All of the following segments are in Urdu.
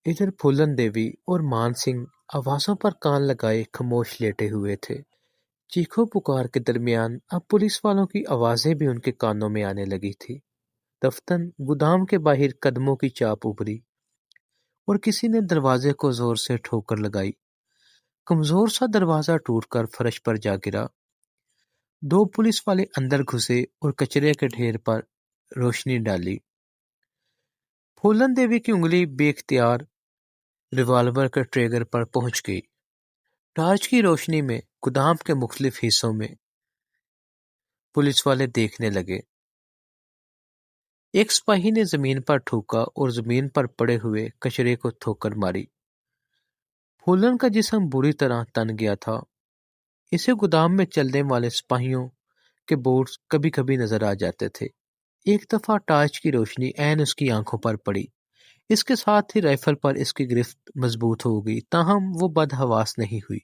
ادھر پھولن دیوی اور مان سنگھ آوازوں پر کان لگائے خاموش لیٹے ہوئے تھے۔ چیخو پکار کے درمیان اب پولیس والوں کی آوازیں بھی ان کے کانوں میں آنے لگی تھی۔ دفتن گودام کے باہر قدموں کی چاپ ابھری اور کسی نے دروازے کو زور سے ٹھوکر لگائی۔ کمزور سا دروازہ ٹوٹ کر فرش پر جا گرا۔ دو پولیس والے اندر گھسے اور کچرے کے ڈھیر پر روشنی ڈالی۔ پھولن دیوی کی انگلی بے اختیار ریوالور کے ٹریگر پر پہنچ گئی۔ ٹارچ کی روشنی میں گودام کے مختلف حصوں میں پولیس والے دیکھنے لگے۔ ایک سپاہی نے زمین پر ٹھوکا اور زمین پر پڑے ہوئے کچرے کو ٹھوکر ماری۔ پھولن کا جسم بری طرح تن گیا تھا۔ اسے گودام میں چلنے والے سپاہیوں کے بوٹس کبھی کبھی نظر آ جاتے تھے۔ ایک دفعہ ٹارچ کی روشنی عین اس کی آنکھوں پر پڑی۔ اس کے ساتھ ہی رائفل پر اس کی گرفت مضبوط ہو گئی، تاہم وہ بدحواس نہیں ہوئی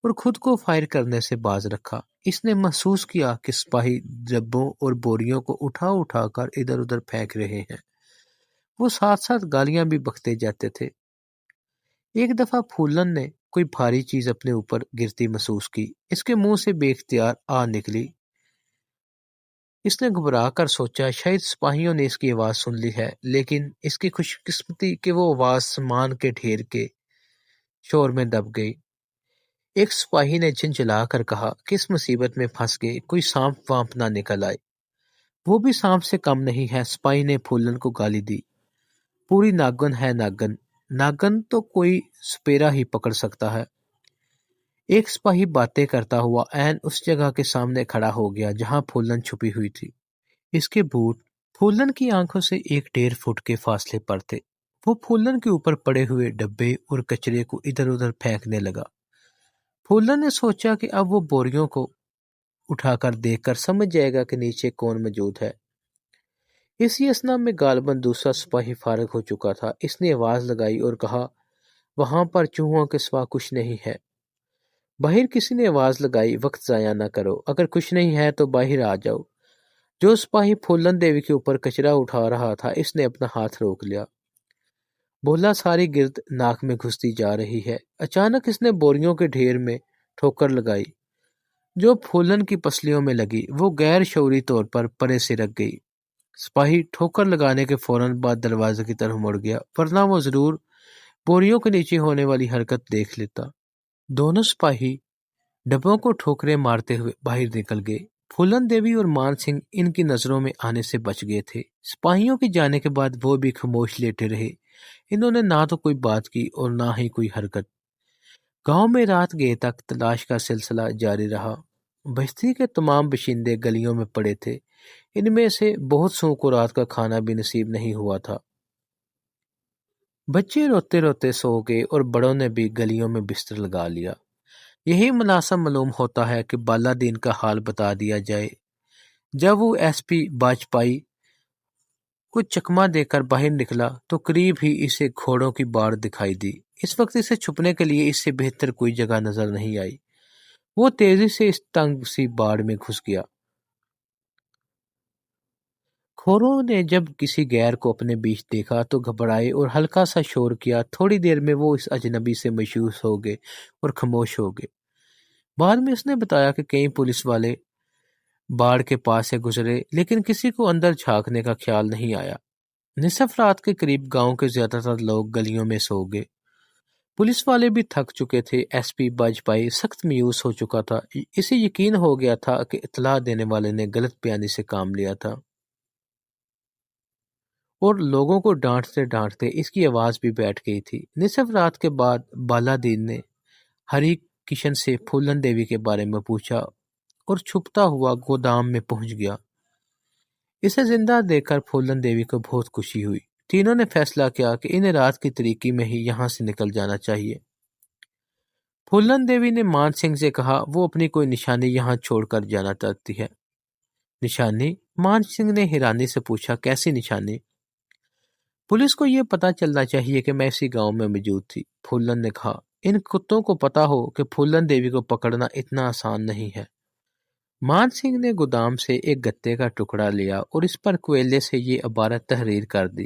اور خود کو فائر کرنے سے باز رکھا۔ اس نے محسوس کیا کہ سپاہی ڈبوں اور بوریوں کو اٹھا اٹھا کر ادھر ادھر پھینک رہے ہیں۔ وہ ساتھ ساتھ گالیاں بھی بکتے جاتے تھے۔ ایک دفعہ پھولن نے کوئی بھاری چیز اپنے اوپر گرتی محسوس کی۔ اس کے منہ سے بے اختیار آ نکلی۔ اس نے گھبرا کر سوچا شاید سپاہیوں نے اس کی آواز سن لی ہے، لیکن اس کی خوش قسمتی کہ وہ آواز سامان کے ڈھیر کے شور میں دب گئی۔ ایک سپاہی نے جھنجھلا کر کہا کہ اس مصیبت میں پھنس گئے، کوئی سانپ وانپ نہ نکل آئے۔ وہ بھی سانپ سے کم نہیں ہے، سپاہی نے پھولن کو گالی دی۔ پوری ناگن ہے ناگن، ناگن تو کوئی سپیرا ہی پکڑ سکتا ہے۔ ایک سپاہی باتیں کرتا ہوا عین اس جگہ کے سامنے کھڑا ہو گیا جہاں پھولن چھپی ہوئی تھی۔ اس کے بوٹ پھولن کی آنکھوں سے 1.5 فٹ کے فاصلے پر تھے۔ وہ پھولن کے اوپر پڑے ہوئے ڈبے اور کچرے کو ادھر ادھر پھینکنے لگا۔ پھولن نے سوچا کہ اب وہ بوریوں کو اٹھا کر دیکھ کر سمجھ جائے گا کہ نیچے کون موجود ہے۔ اسی اثنا میں غالباً دوسرا سپاہی فارغ ہو چکا تھا۔ اس نے آواز لگائی اور کہا وہاں پر چوہوں کے سوا کچھ نہیں ہے۔ باہر کسی نے آواز لگائی وقت ضائع نہ کرو، اگر کچھ نہیں ہے تو باہر آ جاؤ۔ جو سپاہی پھولن دیوی کے اوپر کچرا اٹھا رہا تھا اس نے اپنا ہاتھ روک لیا۔ بولا ساری گرد ناک میں گھستی جا رہی ہے۔ اچانک اس نے بوریوں کے ڈھیر میں ٹھوکر لگائی جو پھولن کی پسلیوں میں لگی۔ وہ غیر شعوری طور پر پرے سے رک گئی۔ سپاہی ٹھوکر لگانے کے فوراً بعد دروازے کی طرف مڑ گیا، ورنہ وہ ضرور بوریوں کے نیچے ہونے والی حرکت دیکھ لیتا۔ دونوں سپاہی ڈبوں کو ٹھوکریں مارتے ہوئے باہر نکل گئے۔ پھولن دیوی اور مان سنگھ ان کی نظروں میں آنے سے بچ گئے تھے۔ سپاہیوں کے جانے کے بعد وہ بھی خاموش لیٹے رہے۔ انہوں نے نہ تو کوئی بات کی اور نہ ہی کوئی حرکت۔ گاؤں میں رات گئے تک تلاش کا سلسلہ جاری رہا۔ بستی کے تمام باشندے گلیوں میں پڑے تھے۔ ان میں سے بہت سو کو رات کا کھانا بھی نصیب نہیں ہوا تھا۔ بچے روتے روتے سو گئے اور بڑوں نے بھی گلیوں میں بستر لگا لیا۔ یہی مناسب معلوم ہوتا ہے کہ بالادین کا حال بتا دیا جائے۔ جب وہ ایس پی باجپائی کو چکمہ دے کر باہر نکلا تو قریب ہی اسے گھوڑوں کی باڑ دکھائی دی۔ اس وقت اسے چھپنے کے لیے اس سے بہتر کوئی جگہ نظر نہیں آئی۔ وہ تیزی سے اس تنگ سی باڑ میں گھس گیا۔ گھوڑوں نے جب کسی غیر کو اپنے بیچ دیکھا تو گھبرائے اور ہلکا سا شور کیا۔ تھوڑی دیر میں وہ اس اجنبی سے مایوس ہو گئے اور خاموش ہو گئے۔ بعد میں اس نے بتایا کہ کئی پولیس والے باڑ کے پاس سے گزرے لیکن کسی کو اندر جھانکنے کا خیال نہیں آیا۔ نصف رات کے قریب گاؤں کے زیادہ تر لوگ گلیوں میں سو گئے۔ پولیس والے بھی تھک چکے تھے۔ ایس پی باجپائی سخت مایوس ہو چکا تھا۔ اسے یقین ہو گیا تھا کہ اطلاع دینے والے نے غلط بیانی سے کام لیا تھا اور لوگوں کو ڈانٹتے ڈانٹتے اس کی آواز بھی بیٹھ گئی تھی۔ نصف رات کے بعد بالادین نے ہری کشن سے پھولن دیوی کے بارے میں پوچھا اور چھپتا ہوا گودام میں پہنچ گیا۔ اسے زندہ دیکھ کر پھولن دیوی کو بہت خوشی ہوئی۔ تینوں نے فیصلہ کیا کہ انہیں رات کی تاریکی میں ہی یہاں سے نکل جانا چاہیے۔ پھولن دیوی نے مان سنگھ سے کہا وہ اپنی کوئی نشانی یہاں چھوڑ کر جانا چاہتی ہے۔ نشانی؟ مان سنگھ نے حیرانی سے پوچھا، کیسی نشانی؟ پولیس کو یہ پتہ چلنا چاہیے کہ میں اسی گاؤں میں موجود تھی، پھولن نے کہا۔ ان کتوں کو پتا ہو کہ پھولن دیوی کو پکڑنا اتنا آسان نہیں ہے۔ مان سنگھ نے گودام سے ایک گتے کا ٹکڑا لیا اور اس پر کوئلے سے یہ عبارت تحریر کر دی،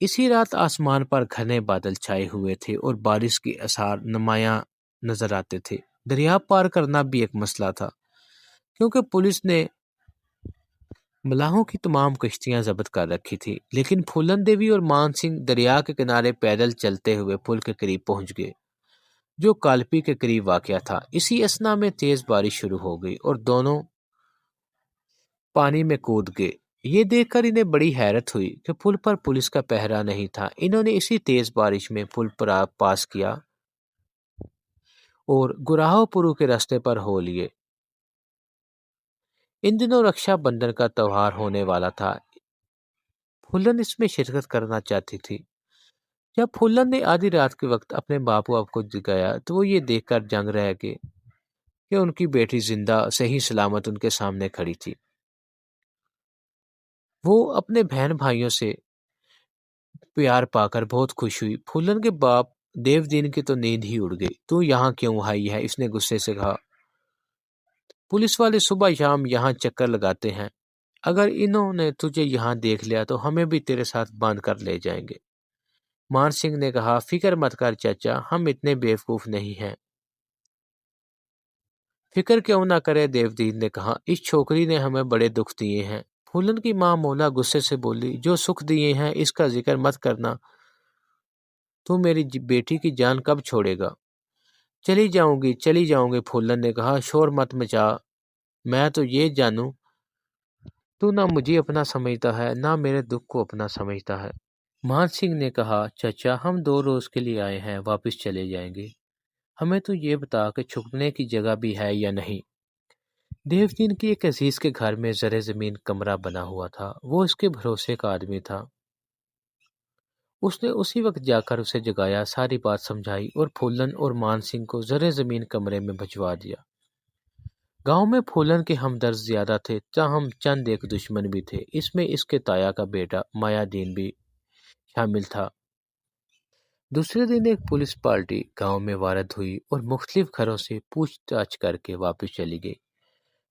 اسی رات آسمان پر گھنے بادل چھائے ہوئے تھے اور بارش کے آثار نمایاں نظر آتے تھے۔ دریا پار کرنا بھی ایک مسئلہ تھا کیونکہ پولیس نے ملاحوں کی تمام کشتیاں ضبط کر رکھی تھی، لیکن پھولن دیوی اور مان سنگھ دریا کے کنارے پیدل چلتے ہوئے پل کے قریب پہنچ گئے جو کالپی کے قریب واقع تھا۔ اسی اثنا میں تیز بارش شروع ہو گئی اور دونوں پانی میں کود گئے۔ یہ دیکھ کر انہیں بڑی حیرت ہوئی کہ پل پر پولیس کا پہرا نہیں تھا۔ انہوں نے اسی تیز بارش میں پل پر پاس کیا اور گراہو پورو کے راستے پر ہو لیے۔ ان دنوں رکشا بندھن کا تہوار ہونے والا تھا۔ پھولن اس میں شرکت کرنا چاہتی تھی۔ جب پھولن نے آدھی رات کے وقت اپنے باپ کو جگایا تو وہ یہ دیکھ کر جنگ رہ گئے کہ ان کی بیٹی زندہ صحیح سلامت ان کے سامنے کھڑی تھی۔ وہ اپنے بہن بھائیوں سے پیار پا کر بہت خوش ہوئی۔ پھولن کے باپ دیو دین کی تو نیند ہی اڑ گئی۔ تو یہاں کیوں آئی ہے؟ اس نے غصے سے کہا۔ پولیس والے صبح شام یہاں چکر لگاتے ہیں، اگر انہوں نے تجھے یہاں دیکھ لیا تو ہمیں بھی تیرے ساتھ باندھ کر لے جائیں گے۔ مان سنگھ نے کہا، فکر مت کر چاچا، ہم اتنے بیوقوف نہیں ہیں۔ فکر کیوں نہ کرے، دیو دین نے کہا، اس چھوکری نے ہمیں بڑے دکھ دیے ہیں۔ پھولن کی ماں مولا غصے سے بولی، جو سکھ دیے ہیں اس کا ذکر مت کرنا، تو میری بیٹی کی جان کب چھوڑے گا؟ چلی جاؤں گی، پھولن نے کہا، شور مت مچا، میں تو یہ جانوں تو نہ مجھے اپنا سمجھتا ہے نہ میرے دکھ کو اپنا سمجھتا ہے۔ مان سنگھ نے کہا، چچا ہم 2 روز کے لیے آئے ہیں، واپس چلے جائیں گے، ہمیں تو یہ بتا کہ چھپنے کی جگہ بھی ہے یا نہیں۔ دیو دین کی ایک عزیز کے گھر میں زر زمین کمرہ بنا ہوا تھا، وہ اس کے بھروسے کا آدمی تھا۔ اس نے اسی وقت جا کر اسے جگایا، ساری بات سمجھائی اور پھولن اور مان سنگھ کو زر زمین کمرے میں بھجوا دیا۔ گاؤں میں پھولن کے ہمدرد زیادہ تھے، تاہم چند ایک دشمن بھی تھے۔ اس میں اس کے تایا کا بیٹا مایا دین بھی شامل تھا۔ دوسرے دن ایک پولیس پارٹی گاؤں میں وارد ہوئی اور مختلف گھروں سے پوچھ تاچھ کر کے واپس چلی گئی۔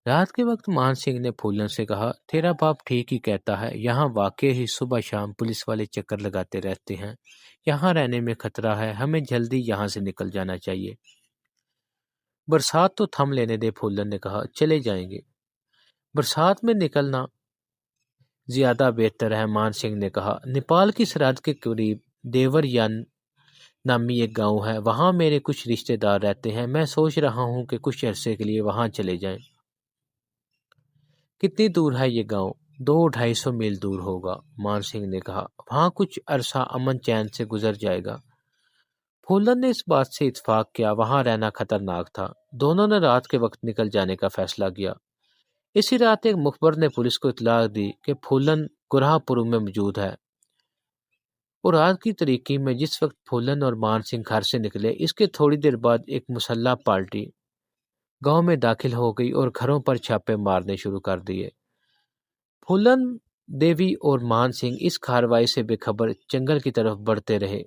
رات کے وقت مان سنگھ نے پھولن سے کہا، تیرا باپ ٹھیک ہی کہتا ہے، یہاں واقع ہی صبح شام پولیس والے چکر لگاتے رہتے ہیں، یہاں رہنے میں خطرہ ہے، ہمیں جلدی یہاں سے نکل جانا چاہیے۔ برسات تو تھم لینے دے، پھولن نے کہا، چلے جائیں گے۔ برسات میں نکلنا زیادہ بہتر ہے، مان سنگھ نے کہا۔ نیپال کی سرحد کے قریب دیور یان نامی ایک گاؤں ہے، وہاں میرے کچھ رشتے دار رہتے ہیں، میں سوچ رہا ہوں کہ کچھ عرصے کے لیے وہاں چلے جائیں۔ کتنی دور ہے یہ گاؤں؟ 200-250 میل دور ہوگا، مان سنگھ نے کہا، وہاں کچھ عرصہ امن چین سے گزر جائے گا۔ پھولن نے اس بات سے اتفاق کیا، وہاں رہنا خطرناک تھا۔ دونوں نے رات کے وقت نکل جانے کا فیصلہ کیا۔ اسی رات ایک مخبر نے پولیس کو اطلاع دی کہ پھولن گراہ پورو میں موجود ہے، اور رات کی تاریکی میں جس وقت پھولن اور مان سنگھ گھر سے نکلے، اس کے تھوڑی دیر بعد ایک مسلح پارٹی گاؤں میں داخل ہو گئی اور گھروں پر چھاپے مارنے شروع کر دیے۔ پھولن دیوی اور مان سنگھ اس کارروائی سے بے خبر جنگل کی طرف بڑھتے رہے۔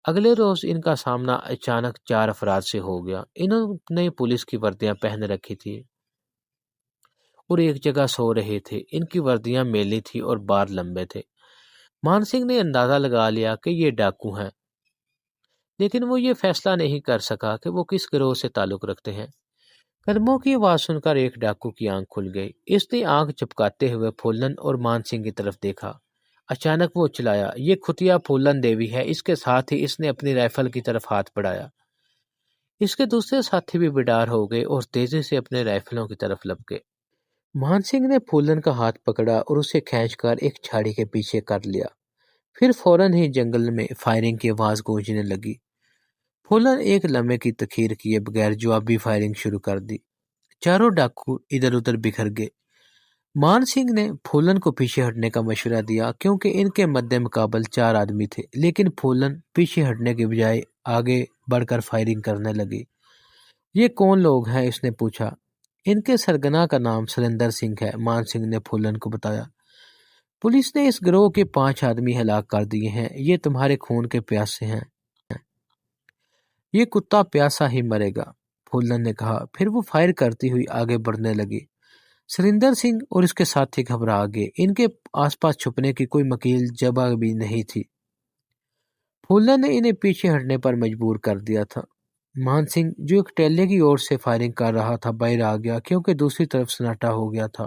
اگلے روز ان کا سامنا اچانک 4 افراد سے ہو گیا۔ انہوں نے پولیس کی وردیاں پہن رکھی تھی اور ایک جگہ سو رہے تھے۔ ان کی وردیاں میلی تھی اور بار لمبے تھے۔ مان سنگھ نے اندازہ لگا لیا کہ یہ ڈاکو ہیں، لیکن وہ یہ فیصلہ نہیں کر سکا کہ وہ کس گروہ سے تعلق رکھتے ہیں۔ قدموں کی آواز سن کر ایک ڈاکو کی آنکھ کھل گئی۔ اس نے آنکھ چپکاتے ہوئے پھولن اور مان سنگھ کی طرف دیکھا۔ اچانک وہ چلایا، یہ کھتیا پھولن دیوی ہے۔ اس کے ساتھ ہی اس نے اپنی رائفل کی طرف ہاتھ بڑھایا۔ اس کے دوسرے ساتھی بھی بیدار ہو گئے اور تیزی سے اپنے رائفلوں کی طرف لپکے۔ مان سنگھ نے پھولن کا ہاتھ پکڑا اور اسے کھینچ کر ایک جھاڑی کے پیچھے کر لیا۔ پھر فوراً ہی جنگل میں فائرنگ کی آواز گونجنے لگی۔ پھولن ایک لمحے کی تاخیر کیے بغیر جوابی فائرنگ شروع کر دی۔ چاروں ڈاکو ادھر ادھر بکھر گئے۔ مان سنگھ نے پھولن کو پیچھے ہٹنے کا مشورہ دیا کیونکہ ان کے مد مقابل 4 آدمی تھے، لیکن پھولن پیچھے ہٹنے کے بجائے آگے بڑھ کر فائرنگ کرنے لگی۔ یہ کون لوگ ہیں؟ اس نے پوچھا۔ ان کے سرگنا کا نام سریندر سنگھ ہے، مان سنگھ نے پھولن کو بتایا۔ پولیس نے اس گروہ کے 5 آدمی ہلاک کر دیے ہیں، یہ تمہارے خون کے پیاسے ہیں۔ یہ کتا پیاسا ہی مرے گا، پھولن نے کہا۔ پھر وہ فائر کرتی ہوئی آگے بڑھنے لگی۔ سریندر سنگھ اور اس کے ساتھی گھبرا گئے۔ ان کے آس پاس چھپنے کی کوئی مکیل جگہ بھی نہیں تھی۔ پھولن نے انہیں پیچھے ہٹنے پر مجبور کر دیا تھا۔ مان سنگھ جو ایک ٹیلے کی اور سے فائرنگ کر رہا تھا باہر آ گیا کیونکہ دوسری طرف سناٹا ہو گیا تھا۔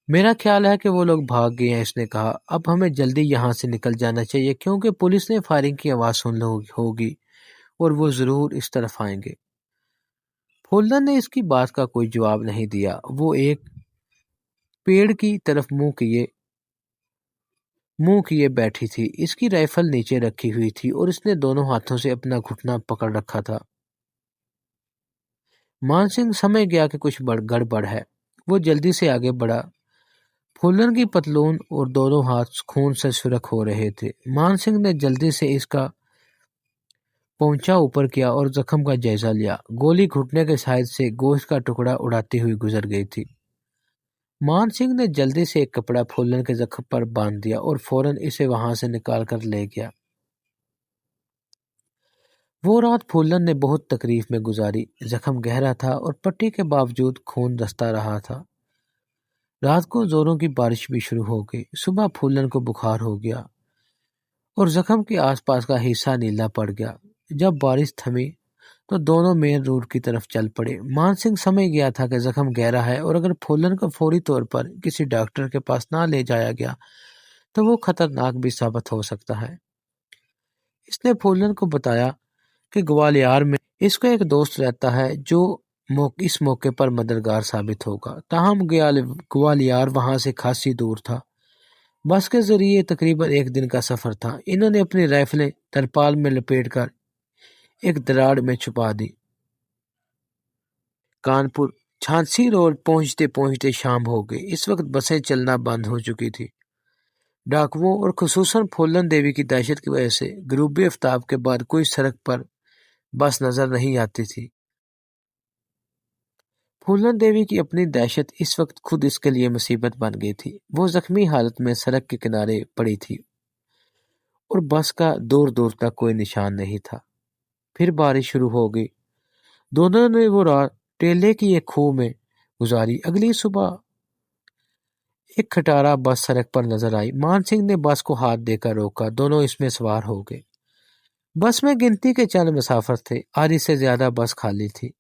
میرا خیال ہے کہ وہ لوگ بھاگ گئے ہیں، اس نے کہا۔ اب ہمیں جلدی یہاں سے نکل جانا چاہیے کیونکہ پولیس نے فائرنگ کی آواز سن ہوگی اور وہ ضرور اس طرف آئیں گے۔ پھولن نے اس کی بات کا کوئی جواب نہیں دیا۔ وہ ایک پیڑ کی طرف منہ کیے بیٹھی تھی۔ اس کی رائفل نیچے رکھی ہوئی تھی اور اس نے دونوں ہاتھوں سے اپنا گھٹنا پکڑ رکھا تھا۔ مان سنگھ سمجھ گیا کہ کچھ گڑبڑ ہے۔ وہ جلدی سے آگے بڑھا۔ پھولن کی پتلون اور دونوں ہاتھ خون سے سرخ ہو رہے تھے۔ مان سنگھ نے جلدی سے اس کا پونچا اوپر کیا اور زخم کا جائزہ لیا۔ گولی گھٹنے کے سائڈ سے گوشت کا ٹکڑا اڑاتی ہوئی گزر گئی تھی۔ مان سنگھ نے جلدی سے ایک کپڑا پھولن کے زخم پر باندھ دیا اور فوراً اسے وہاں سے نکال کر لے گیا۔ وہ رات پھولن نے بہت تکلیف میں گزاری۔ زخم گہرا تھا اور پٹی کے باوجود خون دستہ رہا تھا۔ رات کو زوروں کی بارش بھی شروع ہو گئی۔ صبح پھولن کو بخار ہو گیا اور زخم کے آس پاس کا حصہ نیلا پڑ گیا۔ جب بارش تھمی تو دونوں مین روڈ کی طرف چل پڑے۔ مان سنگھ سمجھ گیا تھا کہ زخم گہرا ہے اور اگر پھولن کو فوری طور پر کسی ڈاکٹر کے پاس نہ لے جایا گیا تو وہ خطرناک بھی ثابت ہو سکتا ہے۔ اس نے پھولن کو بتایا کہ گوالیار میں اس کا ایک دوست رہتا ہے جو اس موقع پر مددگار ثابت ہوگا۔ تاہم گوالیار وہاں سے خاصی دور تھا۔ بس کے ذریعے تقریباً ایک دن کا سفر تھا۔ انہوں نے اپنی رائفلیں ترپال میں لپیٹ کر ایک دراڑ میں چھپا دی۔ کانپور جھانسی روڈ پہنچتے پہنچتے شام ہو گئی۔ اس وقت بسیں چلنا بند ہو چکی تھی۔ ڈاکوؤں اور خصوصاً پھولن دیوی کی دہشت کی وجہ سے غروب آفتاب کے بعد کوئی سڑک پر بس نظر نہیں آتی تھی۔ پھولن دیوی کی اپنی دہشت اس وقت خود اس کے لیے مصیبت بن گئی تھی۔ وہ زخمی حالت میں سڑک کے کنارے پڑی تھی اور بس کا دور دور تک کوئی نشان نہیں تھا۔ پھر بارش شروع ہو گئی۔ دونوں نے وہ رات ٹیلے کی ایک کھوہ میں گزاری۔ اگلی صبح ایک کھٹارا بس سڑک پر نظر آئی۔ مان سنگھ نے بس کو ہاتھ دے کر روکا۔ دونوں اس میں سوار ہو گئے۔ بس میں گنتی کے چند مسافر تھے۔ آدھی سے زیادہ بس خالی تھی۔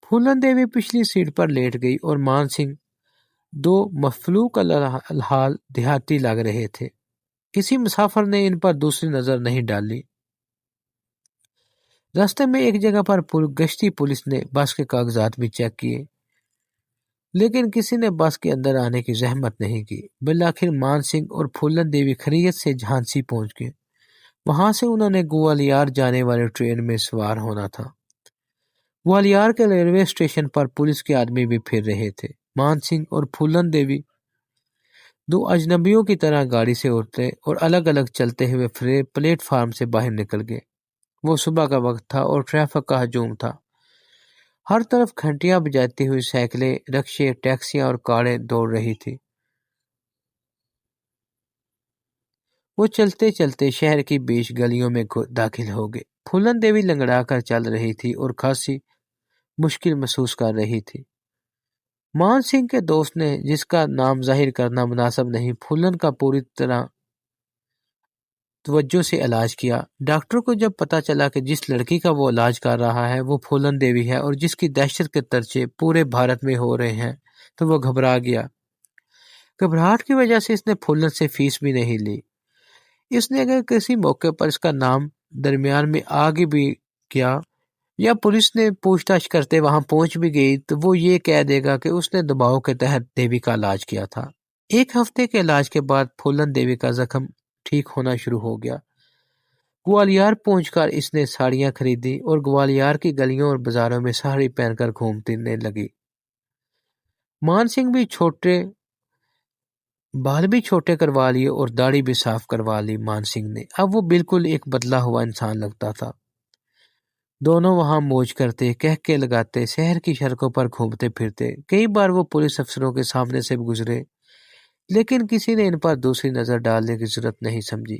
پھولن دیوی پچھلی سیٹ پر لیٹ گئی اور مان سنگھ دو مفلوک الحال دیہاتی لگ رہے تھے۔ کسی مسافر نے ان پر دوسری نظر نہیں ڈالی۔ راستے میں ایک جگہ پر گشتی پولیس نے بس کے کاغذات بھی چیک کیے لیکن کسی نے بس کے اندر آنے کی زحمت نہیں کی۔ بالآخر مان سنگھ اور پھولن دیوی خیریت سے جھانسی پہنچ گئے۔ وہاں سے انہوں نے گوالیار جانے والے ٹرین میں سوار ہونا تھا۔ گوالیار کے ریلوے اسٹیشن پر پولیس کے آدمی بھی پھر رہے تھے۔ مان سنگھ اور پھولن دیوی دو اجنبیوں کی طرح گاڑی سے اترے اور الگ الگ چلتے ہوئے پلیٹ فارم سے باہر نکل گئے۔ وہ صبح کا وقت تھا اور ٹریفک کا ہجوم تھا۔ ہر طرف گھنٹیاں بجاتی ہوئی سائیکلیں، رکشے، ٹیکسیاں اور کاریں دوڑ رہی تھی۔ وہ چلتے چلتے شہر کی بیچ گلیوں میں داخل ہو گئے۔ پھولن دیوی لنگڑا کر چل رہی تھی اور خاصی مشکل محسوس کر رہی تھی۔ مان سنگھ کے دوست نے، جس کا نام ظاہر کرنا مناسب نہیں، پھولن کا پوری طرح توجہ سے علاج کیا۔ ڈاکٹر کو جب پتہ چلا کہ جس لڑکی کا وہ علاج کر رہا ہے وہ پھولن دیوی ہے اور جس کی دہشت کے چرچے پورے بھارت میں ہو رہے ہیں تو وہ گھبرا گیا۔ گھبراہٹ کی وجہ سے اس نے پھولن سے فیس بھی نہیں لی۔ اس نے اگر کسی موقع پر اس کا نام درمیان میں آگے بھی کیا یا پولیس نے پوچھ تاچھ کرتے وہاں پہنچ بھی گئی تو وہ یہ کہہ دے گا کہ اس نے دباؤ کے تحت دیوی کا علاج کیا تھا۔ ایک ہفتے کے علاج کے بعد پھولن دیوی کا زخم ٹھیک ہونا شروع ہو گیا۔ گوالیار پہنچ کر اس نے ساڑیاں خریدی اور گوالیار کی گلیوں اور بازاروں میں ساڑی پہن کر گھومنے لگی۔ مان سنگھ بھی بال بھی چھوٹے کروا لیے اور داڑھی بھی صاف کروا لی۔ مان سنگھ نے اب وہ بالکل ایک بدلا ہوا انسان لگتا تھا۔ دونوں وہاں موج کرتے، کہکے لگاتے، شہر کی سڑکوں پر گھومتے پھرتے۔ کئی بار وہ پولیس افسروں کے سامنے سے گزرے لیکن کسی نے ان پر دوسری نظر ڈالنے کی ضرورت نہیں سمجھی۔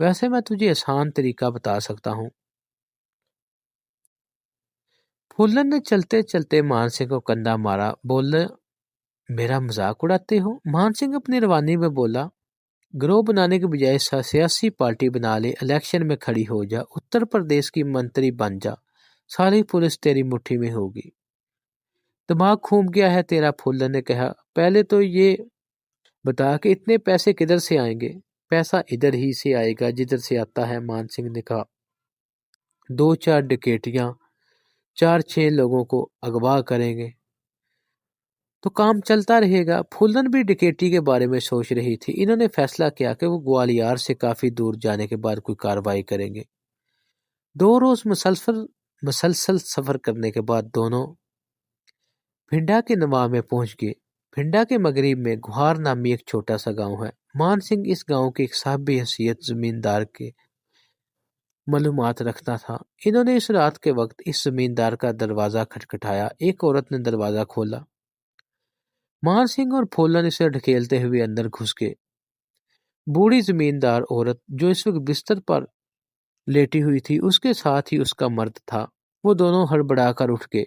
ویسے میں تجھے آسان طریقہ بتا سکتا ہوں۔ پھولن نے چلتے چلتے مان سنگھ کو کندھا مارا، بولے میرا مذاق اڑاتے ہو؟ مان سنگھ اپنی روانی میں بولا، گروہ بنانے کے بجائے سیاسی پارٹی بنا لے، الیکشن میں کھڑی ہو جا، اتر پردیش کی منتری بن جا، ساری پولیس تیری مٹھی میں ہوگی۔ دماغ گھوم گیا ہے تیرا؟ پھولن نے کہا، پہلے تو یہ بتا کہ اتنے پیسے کدھر سے آئیں گے؟ پیسہ ادھر ہی سے آئے گا جدھر سے آتا ہے، مان سنگھ نے کہا۔ 2-4 ڈکیتیاں 4-6 لوگوں کو اغوا کریں گے تو کام چلتا رہے گا۔ پھولن بھی ڈکیتی کے بارے میں سوچ رہی تھی۔ انہوں نے فیصلہ کیا کہ وہ گوالیار سے کافی دور جانے کے بعد کوئی کارروائی کریں گے۔ 2 روز مسلسل سفر کرنے کے بعد دونوں بھنڈا کے نواح میں پہنچ گئے۔ بھنڈا کے مغرب میں گوہار نامی ایک چھوٹا سا گاؤں ہے۔ مان سنگھ اس گاؤں کے ایک صاحب حیثیت زمیندار کے معلومات رکھتا تھا۔ انہوں نے اس رات کے وقت اس زمیندار کا دروازہ کھٹکھٹایا۔ ایک عورت نے دروازہ کھولا۔ مان سنگھ اور پھولن اسے ڈھکیلتے ہوئے اندر گھس گئے۔ بوڑھی زمیندار عورت جو اس وقت بستر پر لیٹی ہوئی تھی، اس کے ساتھ ہی اس کا مرد تھا۔ وہ دونوں ہڑبڑا کر اٹھ گئے۔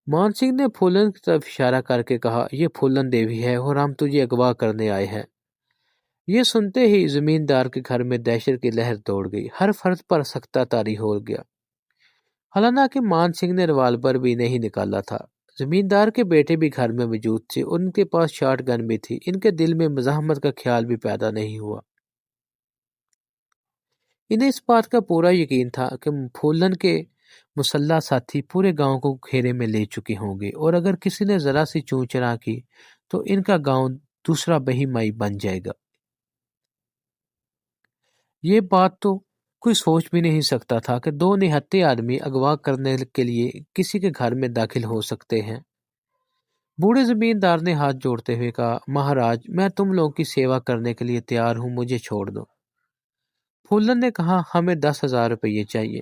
مان سنگھ نے پھولن کی طرف اشارہ کر کے کہا، یہ پھولن دیوی ہے اور ہم تجھے اغوا کرنے آئے ہیں۔ یہ سنتے ہی زمیندار کے گھر میں دہشت کی لہر دوڑ گئی۔ ہر فرد پر سکتہ طاری ہو گیا۔ حالانکہ مان سنگھ نے ریوالور بھی نہیں نکالا تھا۔ زمیندار کے بیٹے بھی گھر میں موجود تھے اور ان کے پاس شاٹ گن بھی تھی۔ ان کے دل میں مزاحمت کا خیال بھی پیدا نہیں ہوا۔ انہیں اس بات کا پورا یقین تھا کہ پھولن کے مسلح ساتھی پورے گاؤں کو گھیرے میں لے چکے ہوں گے اور اگر کسی نے ذرا سی چوں چرا کی تو ان کا گاؤں دوسرا بہی مائی بن جائے گا۔ یہ بات تو کوئی سوچ بھی نہیں سکتا تھا کہ 2 نہتے آدمی اغوا کرنے کے لیے کسی کے گھر میں داخل ہو سکتے ہیں۔ بوڑھے زمیندار نے ہاتھ جوڑتے ہوئے کہا، مہاراج میں تم لوگوں کی سیوا کرنے کے لیے تیار ہوں، مجھے چھوڑ دو۔ پھولن نے کہا، ہمیں 10,000 روپے چاہیے۔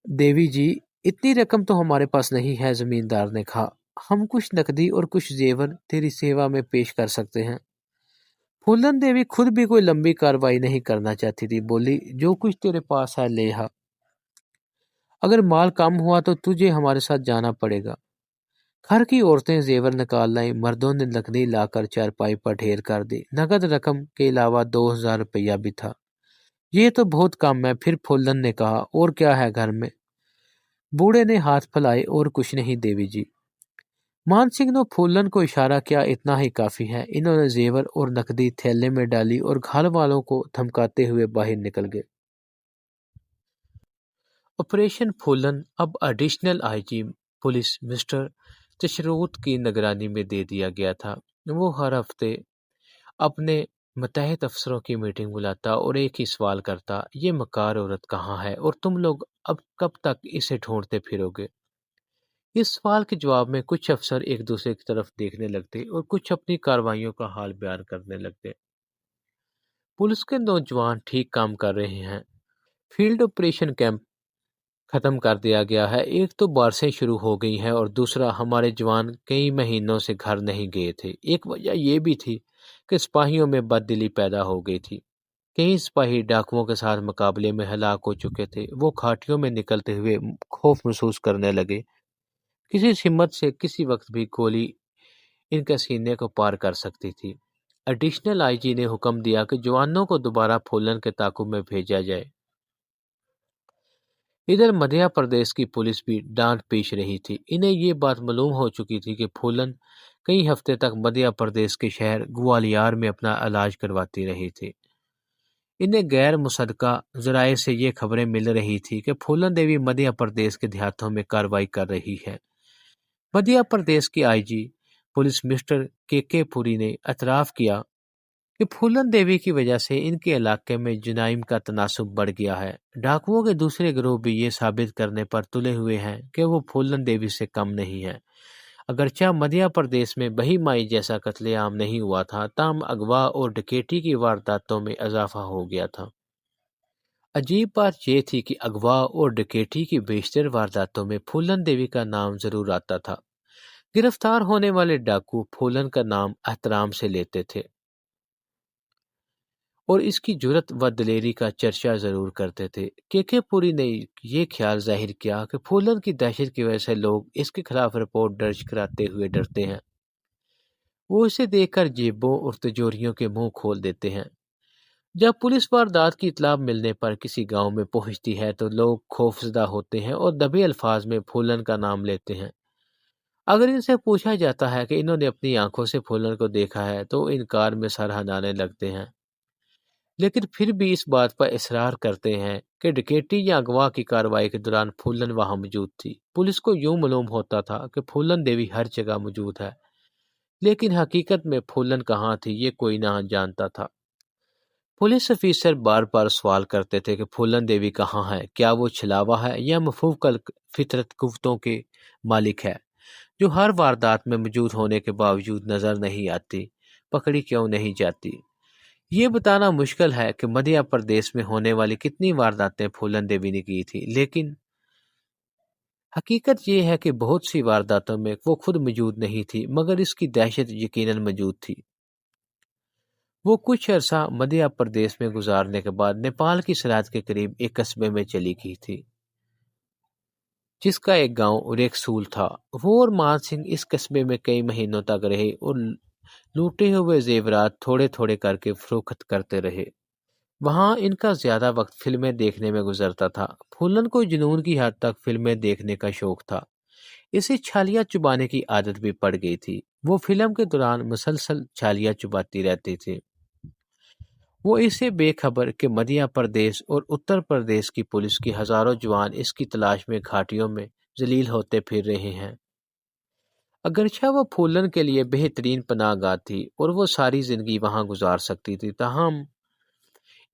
دیوی جی اتنی رقم تو ہمارے پاس نہیں ہے، زمیندار نے کہا، ہم کچھ نقدی اور کچھ زیور تیری سیوا میں پیش کر سکتے ہیں۔ پھولن دیوی خود بھی کوئی لمبی کاروائی نہیں کرنا چاہتی تھی، بولی، جو کچھ تیرے پاس ہے لے آ، اگر مال کم ہوا تو تجھے ہمارے ساتھ جانا پڑے گا۔ گھر کی عورتیں زیور نکال لائیں، مردوں نے نقدی لا کر چارپائی پر ڈھیر کر دی۔ نقد رقم کے علاوہ 2,000 روپیہ بھی تھا۔ یہ تو بہت کم ہے، پھر پھولن نے کہا، اور کیا ہے گھر میں؟ بوڑھے نے ہاتھ پھیلائے، اور کچھ نہیں دیوی جی۔ مان سنگھ نے پھولن کو اشارہ کیا، اتنا ہی کافی ہے۔ انہوں نے زیور اور نقدی تھیلے میں ڈالی اور گھر والوں کو دھمکاتے ہوئے باہر نکل گئے۔ آپریشن پھولن اب additional I G police mister چشروت کی نگرانی میں دے دیا گیا تھا۔ وہ ہر ہفتے اپنے متحد افسروں کی میٹنگ بلاتا اور ایک ہی سوال کرتا، یہ مکار عورت کہاں ہے اور تم لوگ اب کب تک اسے ڈھونڈتے پھرو گے؟ اس سوال کے جواب میں کچھ افسر ایک دوسرے کی طرف دیکھنے لگتے اور کچھ اپنی کارروائیوں کا حال بیان کرنے لگتے۔ پولیس کے نوجوان ٹھیک کام کر رہے ہیں۔ فیلڈ آپریشن کیمپ ختم کر دیا گیا ہے۔ ایک تو بارشیں شروع ہو گئی ہیں اور دوسرا ہمارے جوان کئی مہینوں سے گھر نہیں گئے تھے۔ ایک وجہ یہ بھی تھی کہ سپاہیوں میں بد دلی پیدا ہو گئی تھی۔ کئی سپاہی ڈاکوؤں کے ساتھ مقابلے میں ہلاک ہو چکے تھے۔ وہ کھاٹیوں میں نکلتے ہوئے خوف محسوس کرنے لگے، کسی ہمت سے کسی وقت بھی گولی ان کے سینے کو پار کر سکتی تھی۔ ایڈیشنل آئی جی نے حکم دیا کہ جوانوں کو دوبارہ پھولن کے تعاقب میں بھیجا جائے۔ ادھر مدھیہ پردیش کی پولیس بھی ڈانٹ پیش رہی تھی۔ انہیں یہ بات معلوم ہو چکی تھی کہ پھولن کئی ہفتے تک مدھیہ پردیش کے شہر گوالیار میں اپنا علاج کرواتی رہی تھی۔ انہیں غیر مصدقہ ذرائع سے یہ خبریں مل رہی تھی کہ پھولن دیوی مدھیہ پردیش کے دیہاتوں میں کارروائی کر رہی ہے۔ مدھیہ پردیش کی آئی جی پولیس مسٹر کے پوری نے اعتراف کیا کہ پھولن دیوی کی وجہ سے ان کے علاقے میں جرائم کا تناسب بڑھ گیا ہے۔ ڈاکوؤں کے دوسرے گروہ بھی یہ ثابت کرنے پر تلے ہوئے ہیں کہ وہ پھولن دیوی سے کم نہیں ہے۔ اگرچہ مدھیہ پردیش میں بہی مائی جیسا قتل عام نہیں ہوا تھا، تاہم اغوا اور ڈکیتی کی وارداتوں میں اضافہ ہو گیا تھا۔ عجیب بات یہ تھی کہ اغوا اور ڈکیتی کی بیشتر وارداتوں میں پھولن دیوی کا نام ضرور آتا تھا۔ گرفتار ہونے والے ڈاکو پھولن کا نام احترام سے لیتے تھے۔ اور اس کی جرت و دلیری کا چرچا ضرور کرتے تھے۔ کے پوری نے یہ خیال ظاہر کیا کہ پھولن کی دہشت کی وجہ سے لوگ اس کے خلاف رپورٹ درج کراتے ہوئے ڈرتے ہیں۔ وہ اسے دیکھ کر جیبوں اور تجوریوں کے منہ کھول دیتے ہیں۔ جب پولیس واردات کی اطلاع ملنے پر کسی گاؤں میں پہنچتی ہے تو لوگ خوفزدہ ہوتے ہیں اور دبے الفاظ میں پھولن کا نام لیتے ہیں۔ اگر ان سے پوچھا جاتا ہے کہ انہوں نے اپنی آنکھوں سے پھولن کو دیکھا ہے تو انکار میں سر ہلانے لگتے ہیں، لیکن پھر بھی اس بات پر اصرار کرتے ہیں کہ ڈکیتی یا اغوا کی کارروائی کے دوران پھولن وہاں موجود تھی۔ پولیس کو یوں معلوم ہوتا تھا کہ پھولن دیوی ہر جگہ موجود ہے، لیکن حقیقت میں پھولن کہاں تھی یہ کوئی نہ جانتا تھا۔ پولیس افیسر بار بار سوال کرتے تھے کہ پھولن دیوی کہاں ہے، کیا وہ چھلاوا ہے یا مفوق الفطرت قوتوں کے مالک ہے جو ہر واردات میں موجود ہونے کے باوجود نظر نہیں آتی، پکڑی کیوں نہیں جاتی۔ یہ بتانا مشکل ہے کہ مدھیہ پردیش میں ہونے والی کتنی وارداتیں پھولن دیوی نے کی تھی، لیکن حقیقت یہ ہے کہ بہت سی وارداتوں میں وہ خود موجود نہیں تھی، مگر اس کی دہشت یقیناً موجود تھی۔ وہ کچھ عرصہ مدھیہ پردیش میں گزارنے کے بعد نیپال کی سرحد کے قریب ایک قصبے میں چلی گئی تھی جس کا ایک گاؤں ریکسول تھا۔ وہ اور مان سنگھ اس قصبے میں کئی مہینوں تک رہے اور لوٹے ہوئے زیورات تھوڑے تھوڑے کر کے فروخت کرتے رہے۔ وہاں ان کا زیادہ وقت فلمیں دیکھنے میں گزرتا تھا۔ پھولن کو جنون کی حد تک فلمیں دیکھنے کا شوق تھا۔ اسے چھالیاں چبانے کی عادت بھی پڑ گئی تھی۔ وہ فلم کے دوران مسلسل چھالیاں چباتی رہتی تھی۔ وہ اسے بے خبر کہ مدھیہ پردیش اور اتر پردیش کی پولیس کی ہزاروں جوان اس کی تلاش میں گھاٹیوں میں ذلیل ہوتے پھر رہے ہیں۔ اگرچہ وہ پھولن کے لیے بہترین پناہ گاہ تھی اور وہ ساری زندگی وہاں گزار سکتی تھی، تاہم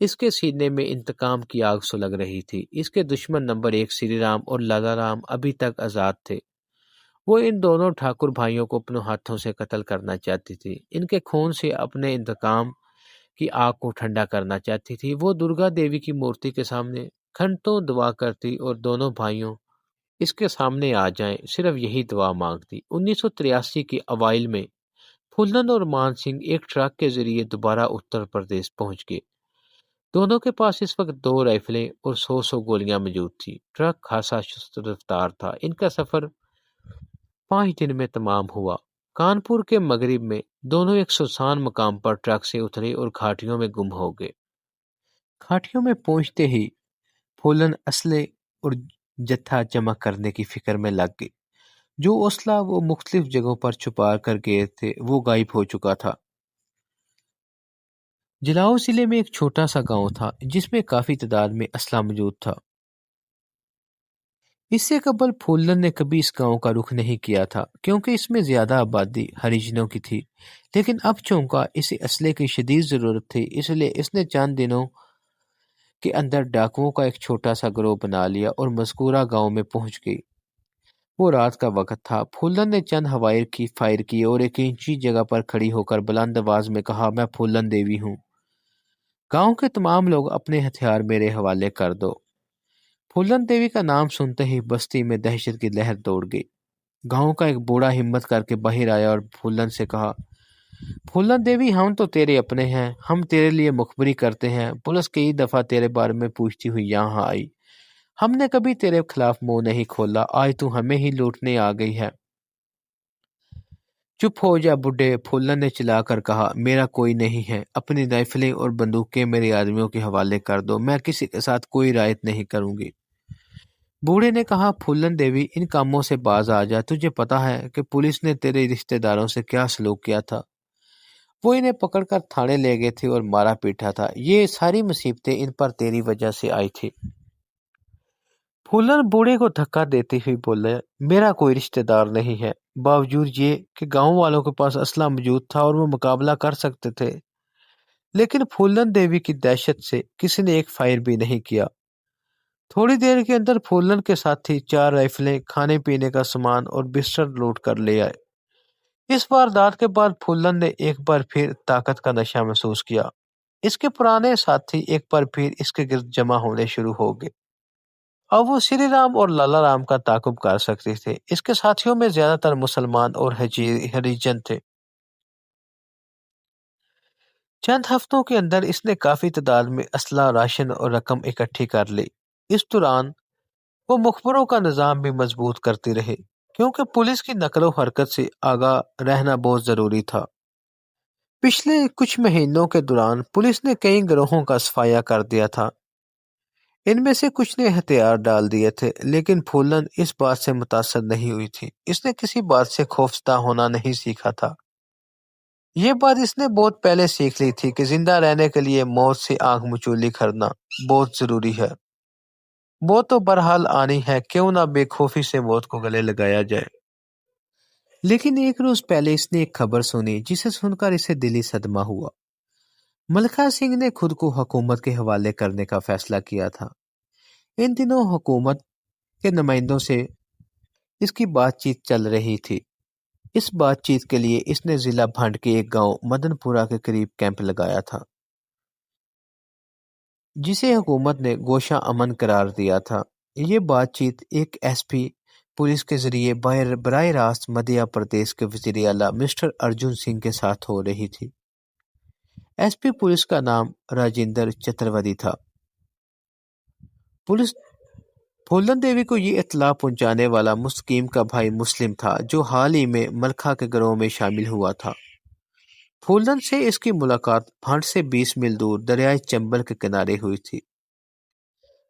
اس کے سینے میں انتقام کی آگ سلگ رہی تھی۔ اس کے دشمن نمبر ایک سری رام اور لالا رام ابھی تک آزاد تھے۔ وہ ان دونوں ٹھاکر بھائیوں کو اپنے ہاتھوں سے قتل کرنا چاہتی تھی، ان کے خون سے اپنے انتقام کی آگ کو ٹھنڈا کرنا چاہتی تھی۔ وہ درگا دیوی کی مورتی کے سامنے گھنٹوں دعا کرتی اور دونوں بھائیوں اس کے سامنے آ جائیں، صرف یہی دعا مانگتی۔ 1983 کے اوائل میں پھولن اور مان سنگھ ایک ٹرک کے ذریعے دوبارہ اتر پردیش پہنچ گئے۔ دونوں کے پاس اس وقت 2 رائفلیں اور 100 گولیاں موجود تھیں۔ ٹرک خاصا سست رفتار تھا۔ ان کا سفر 5 دن میں تمام ہوا۔ کانپور کے مغرب میں دونوں ایک سنسان مقام پر ٹرک سے اترے اور گھاٹیوں میں گم ہو گئے۔ گھاٹیوں میں پہنچتے ہی پھولن اسلحے اور جتھا جمع کرنے کی فکر میں لگ گئی۔ جو اسلحہ وہ مختلف جگہوں پر چھپا کر گئے تھے وہ غائب ہو چکا تھا۔ جلاؤ ضلع میں ایک چھوٹا سا گاؤں تھا جس میں کافی تعداد میں اسلحہ موجود تھا۔ اس سے قبل پھولن نے کبھی اس گاؤں کا رخ نہیں کیا تھا کیونکہ اس میں زیادہ آبادی ہریجنوں کی تھی، لیکن اب چونکہ اسے اسلحے کی شدید ضرورت تھی، اس لیے اس نے چند دنوں کے اندر ڈاکوؤں کا ایک چھوٹا سا گروہ بنا لیا اور مذکورہ گاؤں میں پہنچ گئی۔ وہ رات کا وقت تھا۔ پھولن نے چند ہوائر کی فائر کی اور ایک اونچی جگہ پر کھڑی ہو کر بلند آواز میں کہا، میں پھولن دیوی ہوں، گاؤں کے تمام لوگ اپنے ہتھیار میرے حوالے کر دو۔ پھولن دیوی کا نام سنتے ہی بستی میں دہشت کی لہر دوڑ گئی۔ گاؤں کا ایک بوڑھا ہمت کر کے باہر آیا اور پھولن سے کہا، پھولن دیوی ہم تو تیرے اپنے ہیں، ہم تیرے لیے مخبری کرتے ہیں۔ پولیس کئی دفعہ تیرے بارے میں پوچھتی ہوئی یہاں آئی، ہم نے کبھی تیرے خلاف منہ نہیں کھولا، آج تو ہمیں ہی لوٹنے آ گئی ہے۔ چپ ہو جا بڈھے، پھولن نے چلا کر کہا، میرا کوئی نہیں ہے، اپنی رائفلیں اور بندوقیں میرے آدمیوں کے حوالے کر دو، میں کسی کے ساتھ کوئی رعایت نہیں کروں گی۔ بوڑھے نے کہا، پھولن دیوی ان کاموں سے باز آ جا، تجھے پتا ہے کہ پولیس نے تیرے رشتہ داروں سے کیا سلوک کیا تھا، وہ انہیں پکڑ کر تھانے لے گئے تھے اور مارا پیٹا تھا، یہ ساری مصیبتیں ان پر تیری وجہ سے آئی تھی۔ پھولن بوڑھے کو دھکا دیتے ہوئے بولے، میرا کوئی رشتہ دار نہیں ہے، باوجود یہ کہ گاؤں والوں کے پاس اسلحہ موجود تھا اور وہ مقابلہ کر سکتے تھے، لیکن پھولن دیوی کی دہشت سے کسی نے ایک فائر بھی نہیں کیا۔ تھوڑی دیر کے اندر پھولن کے ساتھی 4 رائفلیں، کھانے پینے کا سامان اور بستر لوٹ کر لے آئے۔ اس واردات کے بعد پھولن نے ایک بار پھر طاقت کا نشہ محسوس کیا۔ اس کے پرانے ساتھی ایک بار پھر اس کے گرد جمع ہونے شروع ہو گئے۔ اب وہ سری رام اور لالا رام کا تعاقب کر سکتے تھے۔ اس کے ساتھیوں میں زیادہ تر مسلمان اور ہریجن تھے۔ چند ہفتوں کے اندر اس نے کافی تعداد میں اسلحہ، راشن اور رقم اکٹھی کر لی۔ اس دوران وہ مخبروں کا نظام بھی مضبوط کرتی رہے، کیونکہ پولیس کی نقل و حرکت سے آگاہ رہنا بہت ضروری تھا۔ پچھلے کچھ مہینوں کے دوران پولیس نے کئی گروہوں کا صفایا کر دیا تھا۔ ان میں سے کچھ نے ہتھیار ڈال دیے تھے، لیکن پھولن اس بات سے متاثر نہیں ہوئی تھی۔ اس نے کسی بات سے خوفزدہ ہونا نہیں سیکھا تھا۔ یہ بات اس نے بہت پہلے سیکھ لی تھی کہ زندہ رہنے کے لیے موت سے آنکھ مچولی کرنا بہت ضروری ہے۔ موت تو بہرحال آنی ہے، کیوں نہ بے خوفی سے موت کو گلے لگایا جائے۔ لیکن ایک روز پہلے اس نے ایک خبر سنی جسے سن کر اسے دلی صدمہ ہوا۔ ملکہ سنگھ نے خود کو حکومت کے حوالے کرنے کا فیصلہ کیا تھا۔ ان دنوں حکومت کے نمائندوں سے اس کی بات چیت چل رہی تھی۔ اس بات چیت کے لیے اس نے ضلع بھنڈ کے ایک گاؤں مدن پورہ کے قریب کیمپ لگایا تھا، جسے حکومت نے گوشہ امن قرار دیا تھا۔ یہ بات چیت ایک ایس پی پولیس کے ذریعے براہ راست مدھیہ پردیش کے وزیر اعلیٰ مسٹر ارجن سنگھ کے ساتھ ہو رہی تھی۔ ایس پی پولیس کا نام راجندر چترویدی تھا۔ پھولن دیوی کو یہ اطلاع پہنچانے والا مستقیم کا بھائی مسلم تھا، جو حال ہی میں ملکہ کے گروہ میں شامل ہوا تھا۔ پھولن سے اس کی ملاقات بھنڈ سے 20 میل دور دریائے چمبل کے کنارے ہوئی تھی۔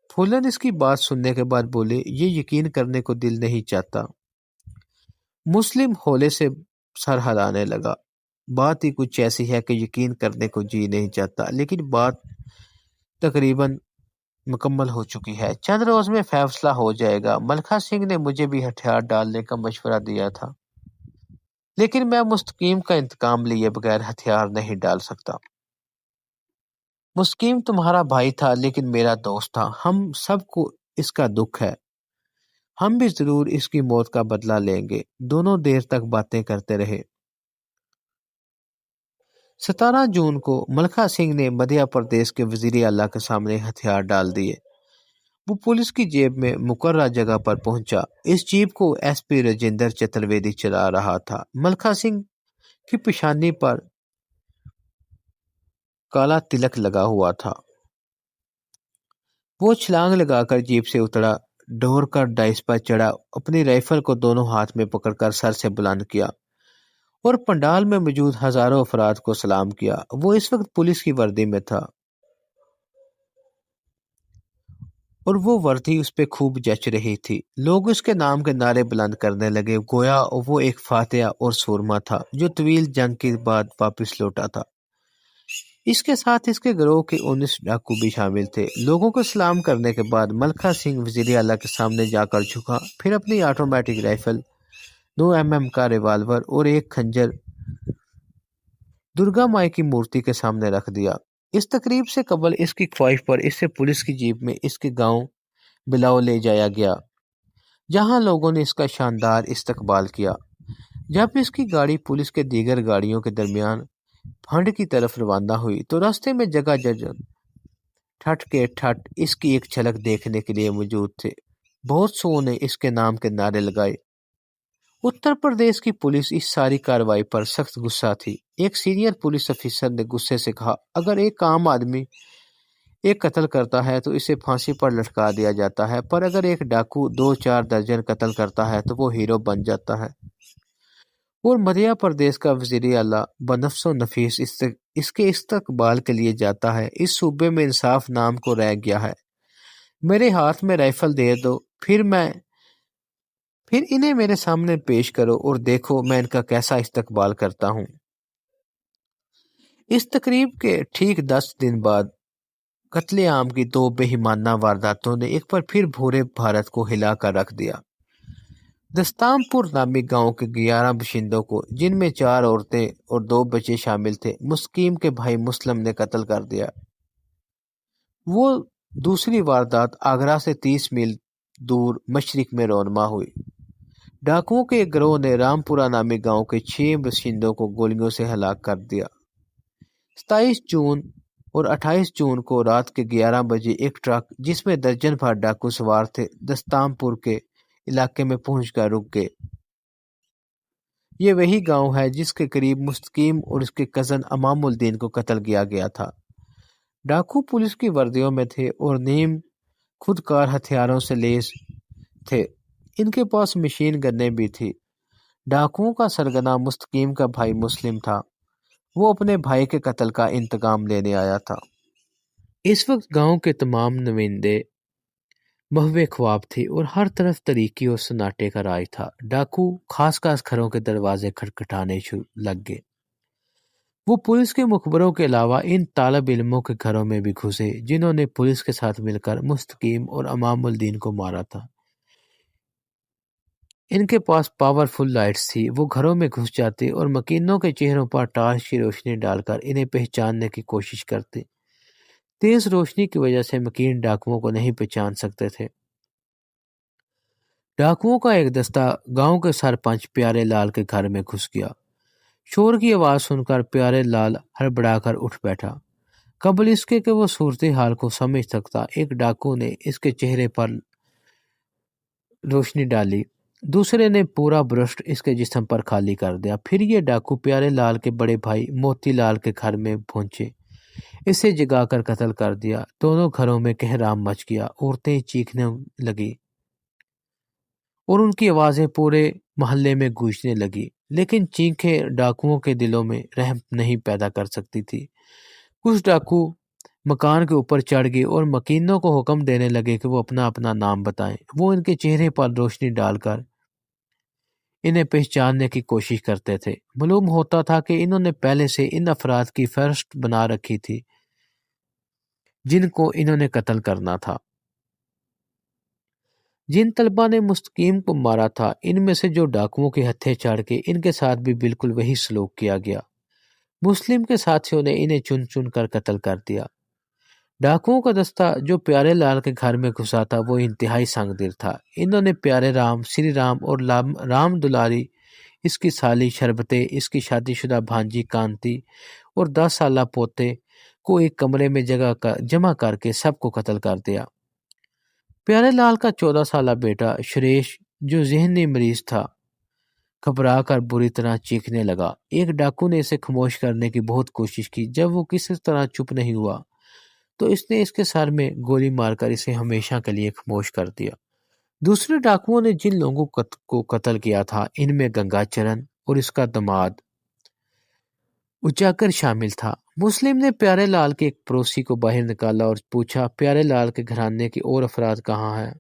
پھولن اس کی بات سننے کے بعد بولے، یہ یقین کرنے کو دل نہیں چاہتا۔ مسلم ہولے سے سر ہلانے لگا۔ بات ہی کچھ ایسی ہے کہ یقین کرنے کو جی نہیں چاہتا، لیکن بات تقریباً مکمل ہو چکی ہے، چند روز میں فیصلہ ہو جائے گا۔ ملکہ سنگھ نے مجھے بھی ہتھیار ڈالنے کا مشورہ دیا تھا، لیکن میں مستقیم کا انتقام لیے بغیر ہتھیار نہیں ڈال سکتا۔ مستقیم تمہارا بھائی تھا، لیکن میرا دوست تھا۔ ہم سب کو اس کا دکھ ہے، ہم بھی ضرور اس کی موت کا بدلہ لیں گے۔ دونوں دیر تک باتیں کرتے رہے۔ 17 جون کو ملکہ سنگھ نے مدھیہ پردیش کے وزیر اعلیٰ کے سامنے ہتھیار ڈال دیے۔ وہ پولیس کی جیب میں مقررہ جگہ پر پہنچا۔ اس جیپ کو ایس پی راجندر چترویدی چلا رہا تھا۔ ملکہ سنگھ کی پیشانی پر کالا تلک لگا ہوا تھا۔ وہ چھلانگ لگا کر جیپ سے اترا، ڈور کر ڈائس پر چڑھا، اپنی رائفل کو دونوں ہاتھ میں پکڑ کر سر سے بلند کیا اور پنڈال میں موجود ہزاروں افراد کو سلام کیا۔ وہ اس وقت پولیس کی وردی میں تھا اور وہ وردی اس پہ خوب جچ رہی تھی۔ لوگ اس کے نام کے نعرے بلند کرنے لگے، گویا وہ ایک فاتح اور سورما تھا جو طویل جنگ کے بعد واپس لوٹا تھا۔ اس کے ساتھ اس کے گروہ کے 19 ڈاکو بھی شامل تھے۔ لوگوں کو سلام کرنے کے بعد ملکہ سنگھ وزیر اعلیٰ کے سامنے جا کر جھکا، پھر اپنی آٹومیٹک رائفل، 9 mm کا ریوالور اور ایک خنجر درگا مائی کی مورتی کے سامنے رکھ دیا۔ اس تقریب سے قبل اس کی خواہش پر اسے پولیس کی جیپ میں اس کے گاؤں بلاؤ لے جایا گیا، جہاں لوگوں نے اس کا شاندار استقبال کیا۔ جب اس کی گاڑی پولیس کے دیگر گاڑیوں کے درمیان بھنڈ کی طرف روانہ ہوئی تو راستے میں جگہ جگہ ٹھٹ کے ٹھٹ اس کی ایک جھلک دیکھنے کے لیے موجود تھے۔ بہت سو نے اس کے نام کے نعرے لگائے۔ اتر پردیش کی پولیس اس ساری کارروائی پر سخت غصہ تھی۔ ایک سینئر پولیس افسر نے غصے سے کہا، اگر ایک عام آدمی ایک قتل کرتا ہے تو اسے پھانسی پر لٹکا دیا جاتا ہے، پر اگر ایک ڈاکو 2-4 درجن قتل کرتا ہے تو وہ ہیرو بن جاتا ہے۔ اور مدھیہ پردیش کا وزیر اعلیٰ بنفس و نفیس اس کے استقبال کے لیے جاتا ہے۔ اس صوبے میں انصاف نام کو رہ گیا ہے۔ میرے ہاتھ میں رائفل دے دو، پھر انہیں میرے سامنے پیش کرو اور دیکھو میں ان کا کیسا استقبال کرتا ہوں۔ اس تقریب کے ٹھیک 10 دن بعد قتل عام کی 2 بے ایمانہ وارداتوں نے ایک بار پھر بھورے بھارت کو ہلا کر رکھ دیا۔ دستام پور نامی گاؤں کے 11 باشندوں کو، جن میں 4 عورتیں اور 2 بچے شامل تھے، مستقیم کے بھائی مسلم نے قتل کر دیا۔ وہ دوسری واردات آگرہ سے 30 میل دور مشرق میں رونما ہوئی۔ ڈاکوؤں کے ایک گروہ نے رامپورہ نامی گاؤں کے 6 باشندوں کو گولیوں سے ہلاک کر دیا۔ 27 جون اور 28 جون کو رات کے 11 بجے ایک ٹرک جس میں درجن بھر ڈاکو سوار تھے، دستام پور کے علاقے میں پہنچ کر رک گئے۔ یہ وہی گاؤں ہے جس کے قریب مستقیم اور اس کے کزن امام الدین کو قتل کیا گیا تھا۔ ڈاکو پولیس کی وردیوں میں تھے اور نیم خود کار ہتھیاروں سے لیس تھے۔ ان کے پاس مشین گنیں بھی تھی۔ ڈاکوؤں کا سرگنا مستقیم کا بھائی مسلم تھا۔ وہ اپنے بھائی کے قتل کا انتقام لینے آیا تھا۔ اس وقت گاؤں کے تمام نمائندے محو خواب تھے اور ہر طرف تاریکی اور سناٹے کا راج تھا۔ ڈاکو خاص خاص گھروں کے دروازے کھٹکھٹانے لگ گئے۔ وہ پولیس کے مخبروں کے علاوہ ان طالب علموں کے گھروں میں بھی گھسے جنہوں نے پولیس کے ساتھ مل کر مستقیم اور امام الدین کو مارا تھا۔ ان کے پاس پاورفل لائٹس تھی۔ وہ گھروں میں گھس جاتے اور مکینوں کے چہروں پر ٹارچ کی روشنی ڈال کر انہیں پہچاننے کی کوشش کرتے۔ تیز روشنی کی وجہ سے مکین ڈاکوؤں کو نہیں پہچان سکتے تھے۔ ڈاکوؤں کا ایک دستہ گاؤں کے سرپنچ پیارے لال کے گھر میں گھس گیا۔ شور کی آواز سن کر پیارے لال ہڑبڑا کر اٹھ بیٹھا۔ قبل اس کے کہ وہ صورتحال کو سمجھ سکتا، ایک ڈاکو نے اس کے چہرے پر روشنی ڈالی، دوسرے نے پورا برسٹ اس کے جسم پر خالی کر دیا۔ پھر یہ ڈاکو پیارے لال کے بڑے بھائی موتی لال کے گھر میں پہنچے، اسے جگا کر قتل کر دیا۔ دونوں گھروں میں کہرام مچ گیا، عورتیں چیخنے لگی اور ان کی آوازیں پورے محلے میں گونجنے لگی، لیکن چیخیں ڈاکوؤں کے دلوں میں رحم نہیں پیدا کر سکتی تھی۔ کچھ ڈاکو مکان کے اوپر چڑھ گئے اور مکینوں کو حکم دینے لگے کہ وہ اپنا اپنا نام بتائیں۔ وہ ان کے چہرے پر روشنی ڈال کر انہیں پہچاننے کی کوشش کرتے تھے۔ معلوم ہوتا تھا کہ انہوں نے پہلے سے ان افراد کی فہرست بنا رکھی تھی جن کو انہوں نے قتل کرنا تھا۔ جن طلبہ نے مستقیم کو مارا تھا، ان میں سے جو ڈاکوؤں کے ہتھے چڑھ کے ان کے ساتھ بھی بالکل وہی سلوک کیا گیا۔ مسلم کے ساتھیوں نے انہیں چن چن کر قتل کر دیا۔ ڈاکوؤں کا دستہ جو پیارے لال کے گھر میں گھسا تھا وہ انتہائی سنگ دل تھا۔ انہوں نے پیارے رام، سری رام اور رام دلاری، اس کی سالی شربتے، اس کی شادی شدہ بھانجی کانتی اور 10 سالہ پوتے کو ایک کمرے میں جمع کر کے سب کو قتل کر دیا۔ پیارے لال کا 14 سالہ بیٹا شریش جو ذہنی مریض تھا گھبرا کر بری طرح چیخنے لگا۔ ایک ڈاکو نے اسے خاموش کرنے کی بہت کوشش کی۔ جب وہ کسی طرح چپ نہیں ہوا تو اس نے اس کے سر میں گولی مار کر اسے ہمیشہ کے لیے خاموش کر دیا۔ دوسرے ڈاکوؤں نے جن لوگوں کو قتل کیا تھا ان میں گنگا چرن اور اس کا داماد اجاگر شامل تھا۔ مسلم نے پیارے لال کے ایک پڑوسی کو باہر نکالا اور پوچھا، پیارے لال کے گھرانے کے اور افراد کہاں ہیں؟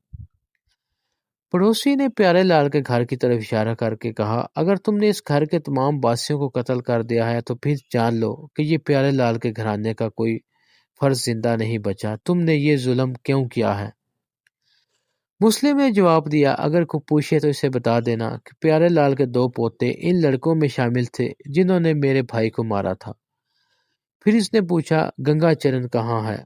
پڑوسی نے پیارے لال کے گھر کی طرف اشارہ کر کے کہا، اگر تم نے اس گھر کے تمام باسیوں کو قتل کر دیا ہے تو پھر جان لو کہ یہ پیارے لال کے گھرانے کا کوئی فرد زندہ نہیں بچا۔ تم نے یہ ظلم کیوں کیا ہے؟ مسلم نے جواب دیا، اگر کوئی پوچھے تو اسے بتا دینا کہ پیارے لال کے 2 پوتے ان لڑکوں میں شامل تھے جنہوں نے میرے بھائی کو مارا تھا۔ پھر اس نے پوچھا، گنگا چرن کہاں ہے؟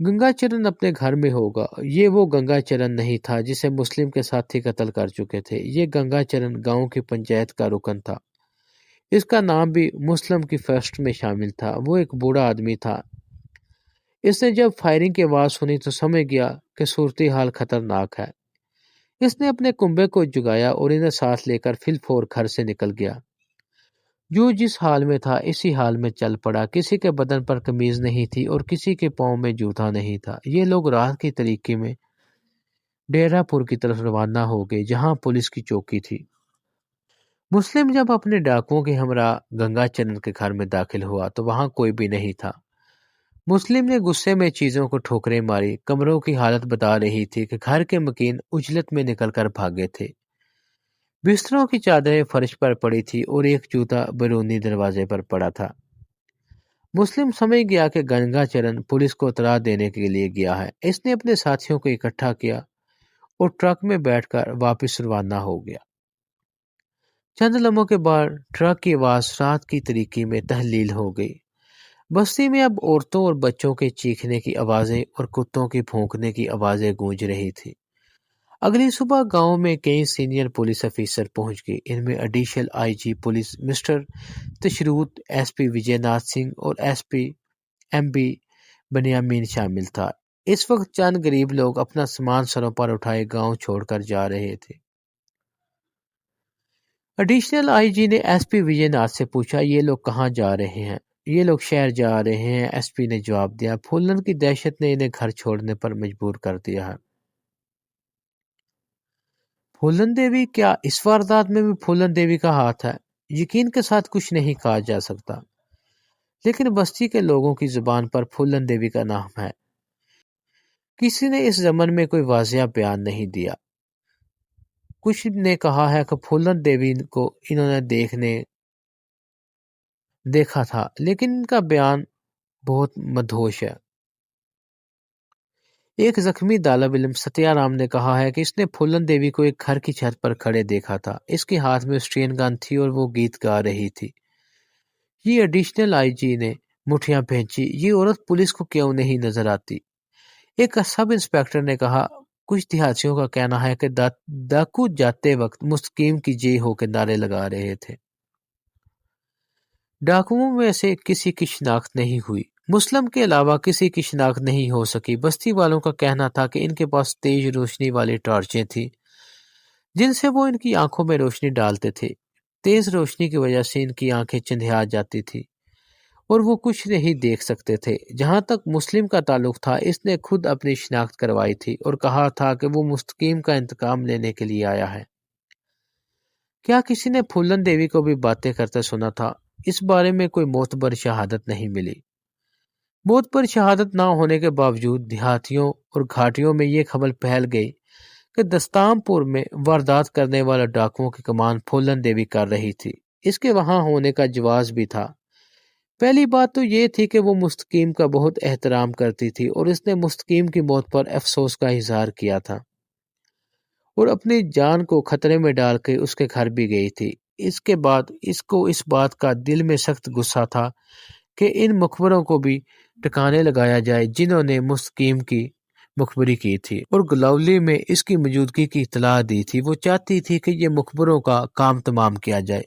گنگا چرن اپنے گھر میں ہوگا۔ یہ وہ گنگا چرن نہیں تھا جسے مسلم کے ساتھی قتل کر چکے تھے۔ یہ گنگا چرن گاؤں کی پنچایت کا رکن تھا۔ اس کا نام بھی مسلم کی فہرست میں شامل تھا۔ وہ ایک بوڑھا آدمی تھا۔ اس نے جب فائرنگ کی آواز سنی تو سمجھ گیا کہ صورتحال خطرناک ہے۔ اس نے اپنے کنبے کو جگایا اور انہیں ساتھ لے کر فی الفور گھر سے نکل گیا۔ جو جس حال میں تھا اسی حال میں چل پڑا۔ کسی کے بدن پر قمیض نہیں تھی اور کسی کے پاؤں میں جوتا نہیں تھا۔ یہ لوگ رات کی تاریکی میں ڈیرہ پور کی طرف روانہ ہو گئے جہاں پولیس کی چوکی تھی۔ مسلم جب اپنے ڈاکوؤں کے ہمراہ گنگا چرن کے گھر میں داخل ہوا تو وہاں کوئی بھی نہیں تھا۔ مسلم نے غصے میں چیزوں کو ٹھوکریں ماری۔ کمروں کی حالت بتا رہی تھی کہ گھر کے مکین اجلت میں نکل کر بھاگے تھے۔ بستروں کی چادریں فرش پر پڑی تھی اور ایک جوتا بیرونی دروازے پر پڑا تھا۔ مسلم سمجھ گیا کہ گنگا چرن پولیس کو اطلاع دینے کے لیے گیا ہے۔ اس نے اپنے ساتھیوں کو اکٹھا کیا اور ٹرک میں بیٹھ کر واپس روانہ ہو گیا۔ چند لمحوں کے بعد ٹرک کی آواز رات کی تاریکی میں تحلیل ہو گئی۔ بستی میں اب عورتوں اور بچوں کے چیخنے کی آوازیں اور کتوں کی بھونکنے کی آوازیں گونج رہی تھی۔ اگلی صبح گاؤں میں کئی سینئر پولیس افیسر پہنچ گئے۔ ان میں additional I G police mister تشروت، ایس پی وجے ناتھ سنگھ اور S P M B Binyamin شامل تھا۔ اس وقت چند غریب لوگ اپنا سامان سروں پر اٹھائے گاؤں چھوڑ کر جا رہے تھے۔ ایڈیشنل آئی جی نے ایس پی وجے ناتھ سے پوچھا یہ لوگ کہاں جا رہے ہیں؟ یہ لوگ شہر جا رہے ہیں، ایس پی نے جواب دیا۔ پھولن کی دہشت نے انہیں گھر چھوڑنے پر مجبور کر دیا ہے۔ پھولن دیوی، کیا اس واردات میں بھی پھولن دیوی کا ہاتھ ہے؟ یقین کے ساتھ کچھ نہیں کہا جا سکتا، لیکن بستی کے لوگوں کی زبان پر پھولن دیوی کا نام ہے۔ کسی نے اس ضمن میں کوئی واضح بیان نہیں دیا۔ کچھ نے کہا ہے کہ پھولن دیوی کو انہوں نے دیکھا تھا، لیکن ان کا بیان بہت مدہوش ہے۔ ایک زخمی طالب علم ستیا رام نے کہا ہے کہ اس نے پھولن دیوی کو ایک گھر کی چھت پر کھڑے دیکھا تھا۔ اس کے ہاتھ میں اسٹرین گن تھی اور وہ گیت گا رہی تھی۔ یہ ایڈیشنل آئی جی نے مٹھیاں بھینچی، یہ عورت پولیس کو کیوں نہیں نظر آتی؟ ایک سب انسپیکٹر نے کہا، کچھ دیہاتیوں کا کہنا ہے کہ ڈاکو جاتے وقت مستقیم کی جے ہو کے نعرے لگا رہے تھے۔ ڈاکوؤں میں سے کسی کی شناخت نہیں ہوئی۔ مسلم کے علاوہ کسی کی شناخت نہیں ہو سکی۔ بستی والوں کا کہنا تھا کہ ان کے پاس تیز روشنی والی ٹارچیں تھیں جن سے وہ ان کی آنکھوں میں روشنی ڈالتے تھے۔ تیز روشنی کی وجہ سے ان کی آنکھیں چندھیا جاتی تھی اور وہ کچھ نہیں دیکھ سکتے تھے۔ جہاں تک مسلم کا تعلق تھا، اس نے خود اپنی شناخت کروائی تھی اور کہا تھا کہ وہ مستقیم کا انتقام لینے کے لیے آیا ہے۔ کیا کسی نے پھولن دیوی کو بھی باتیں کرتے سنا تھا؟ اس بارے میں کوئی معتبر شہادت نہیں ملی۔ معتبر شہادت نہ ہونے کے باوجود دیہاتیوں اور گھاٹیوں میں یہ خبر پھیل گئی کہ دستام پور میں واردات کرنے والا ڈاکوؤں کی کمان پھولن دیوی کر رہی تھی۔ اس کے وہاں ہونے کا جواز بھی تھا۔ پہلی بات تو یہ تھی کہ وہ مستقیم کا بہت احترام کرتی تھی اور اس نے مستقیم کی موت پر افسوس کا اظہار کیا تھا اور اپنی جان کو خطرے میں ڈال کے اس کے گھر بھی گئی تھی۔ اس کے بعد اس کو اس بات کا دل میں سخت غصہ تھا کہ ان مخبروں کو بھی ٹکانے لگایا جائے جنہوں نے مستقیم کی مخبری کی تھی اور گلاولی میں اس کی موجودگی کی اطلاع دی تھی۔ وہ چاہتی تھی کہ یہ مخبروں کا کام تمام کیا جائے۔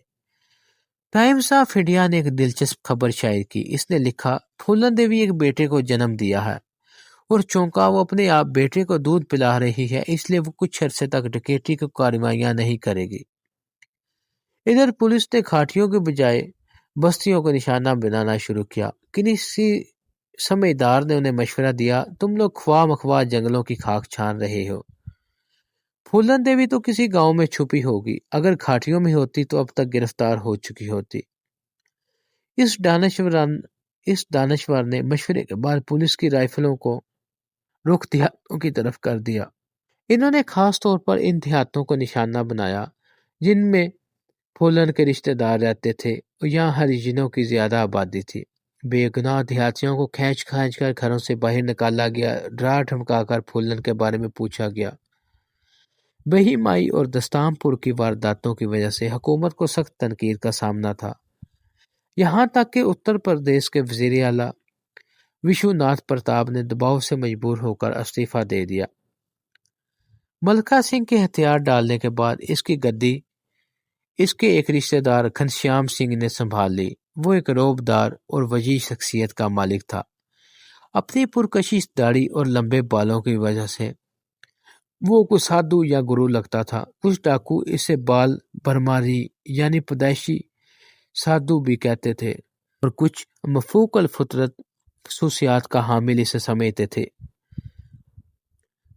ٹائمز آف انڈیا نے ایک دلچسپ خبر شائع کی۔ اس نے لکھا، پھولن دیوی ایک بیٹے کو جنم دیا ہے اور چونکہ وہ اپنے آپ بیٹے کو دودھ پلا رہی ہے، اس لیے وہ کچھ عرصے تک ڈکیتی کی کارروائیاں نہیں کرے گی۔ ادھر پولیس نے کھاٹیوں کے بجائے بستیوں کو نشانہ بنانا شروع کیا۔ کسی سمجھدار نے انہیں مشورہ دیا، تم لوگ خواہ مخواہ جنگلوں کی خاک چھان رہے ہو۔ پھولن دیوی تو کسی گاؤں میں چھپی ہوگی، اگر کھاٹیوں میں ہوتی تو اب تک گرفتار ہو چکی ہوتی۔ اس دانشور نے مشورے کے بعد پولیس کی رائفلوں کو رخ دیہاتوں کی طرف کر دیا۔ انہوں نے خاص طور پر ان دیہاتوں کو نشانہ بنایا جن میں پھولن کے رشتہ دار رہتے تھے اور یہاں ہریجنوں کی زیادہ آبادی تھی۔ بے گناہ دیہاتیوں کو کھینچ کر گھروں سے باہر نکالا گیا، ڈرا دھمکا کر پھولن کے بارے میں پوچھا گیا۔ بہی مائی اور دستام پور کی وارداتوں کی وجہ سے حکومت کو سخت تنقید کا سامنا تھا، یہاں تک کہ اتر پردیش کے وزیر اعلیٰ وشو ناتھ پرتاپ نے دباؤ سے مجبور ہو کر استعفیٰ دے دیا۔ ملکا سنگھ کے ہتھیار ڈالنے کے بعد اس کی گدی اس کے ایک رشتہ دار گھنشیام سنگھ نے سنبھال لی۔ وہ ایک روب دار اور وجیح شخصیت کا مالک تھا۔ اپنی پرکشش داڑھی اور لمبے بالوں کی وجہ سے وہ کوئی سادھو یا گرو لگتا تھا۔ کچھ ڈاکو اسے بال برماری یعنی پیدائشی سادھو بھی کہتے تھے اور کچھ مفوق الفطرت خصوصیات کا حامل اسے سمجھتے تھے۔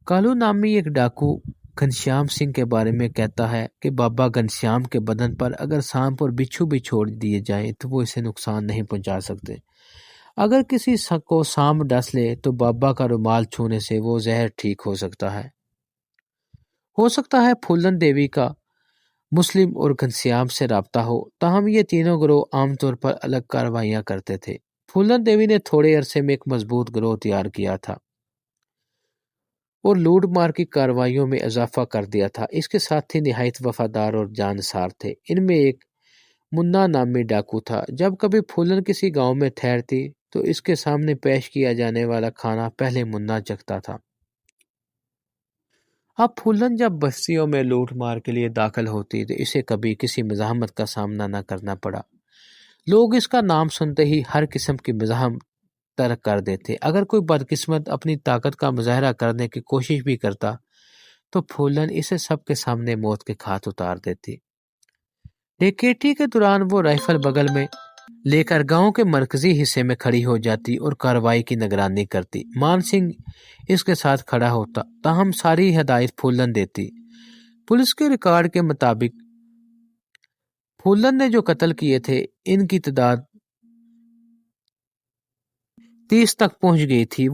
کالو نامی ایک ڈاکو گھنشیام سنگھ کے بارے میں کہتا ہے کہ بابا گھنشیام کے بدن پر اگر سانپ اور بچھو بھی چھوڑ دیے جائیں تو وہ اسے نقصان نہیں پہنچا سکتے۔ اگر کسی کو سانپ ڈس لے تو بابا کا رومال چھونے سے وہ زہر ٹھیک ہو سکتا ہے۔ پھولن دیوی کا مسلم اور گھنشیام سے رابطہ ہو، تاہم یہ تینوں گروہ عام طور پر الگ کارروائیاں کرتے تھے۔ پھولن دیوی نے تھوڑے عرصے میں ایک مضبوط گروہ تیار کیا تھا اور لوٹ مار کی کارروائیوں میں اضافہ کر دیا تھا۔ اس کے ساتھی نہایت وفادار اور جانسار تھے۔ ان میں ایک منا نامی ڈاکو تھا۔ جب کبھی پھولن کسی گاؤں میں ٹھہرتی تو اس کے سامنے پیش کیا جانے والا کھانا پہلے منا چکھتا تھا۔ اب پھولن جب بستیوں میں لوٹ مار کے لیے داخل ہوتی تو اسے کبھی کسی مزاحمت کا سامنا نہ کرنا پڑا۔ لوگ اس کا نام سنتے ہی ہر قسم کی مزاحمت ترک کر دیتے۔ اگر کوئی بدقسمت اپنی طاقت کا مظاہرہ کرنے کی کوشش بھی کرتا تو پھولن اسے سب کے سامنے موت کے گھاٹ اتار دیتی۔ ڈکیتی کے دوران وہ رائفل بغل میں لے کر گاؤں کے مرکزی حصے میں کھڑی ہو جاتی اور کارروائی کی نگرانی کرتی۔ مان سنگھ اس کے ساتھ کھڑا ہوتا، تاہم ساری ہدایت پھولن دیتی۔ پولیس کے ریکارڈ کے مطابق پھولن نے جو قتل کیے تھے ان کی تعداد 30 تک پہنچ گئی تھی۔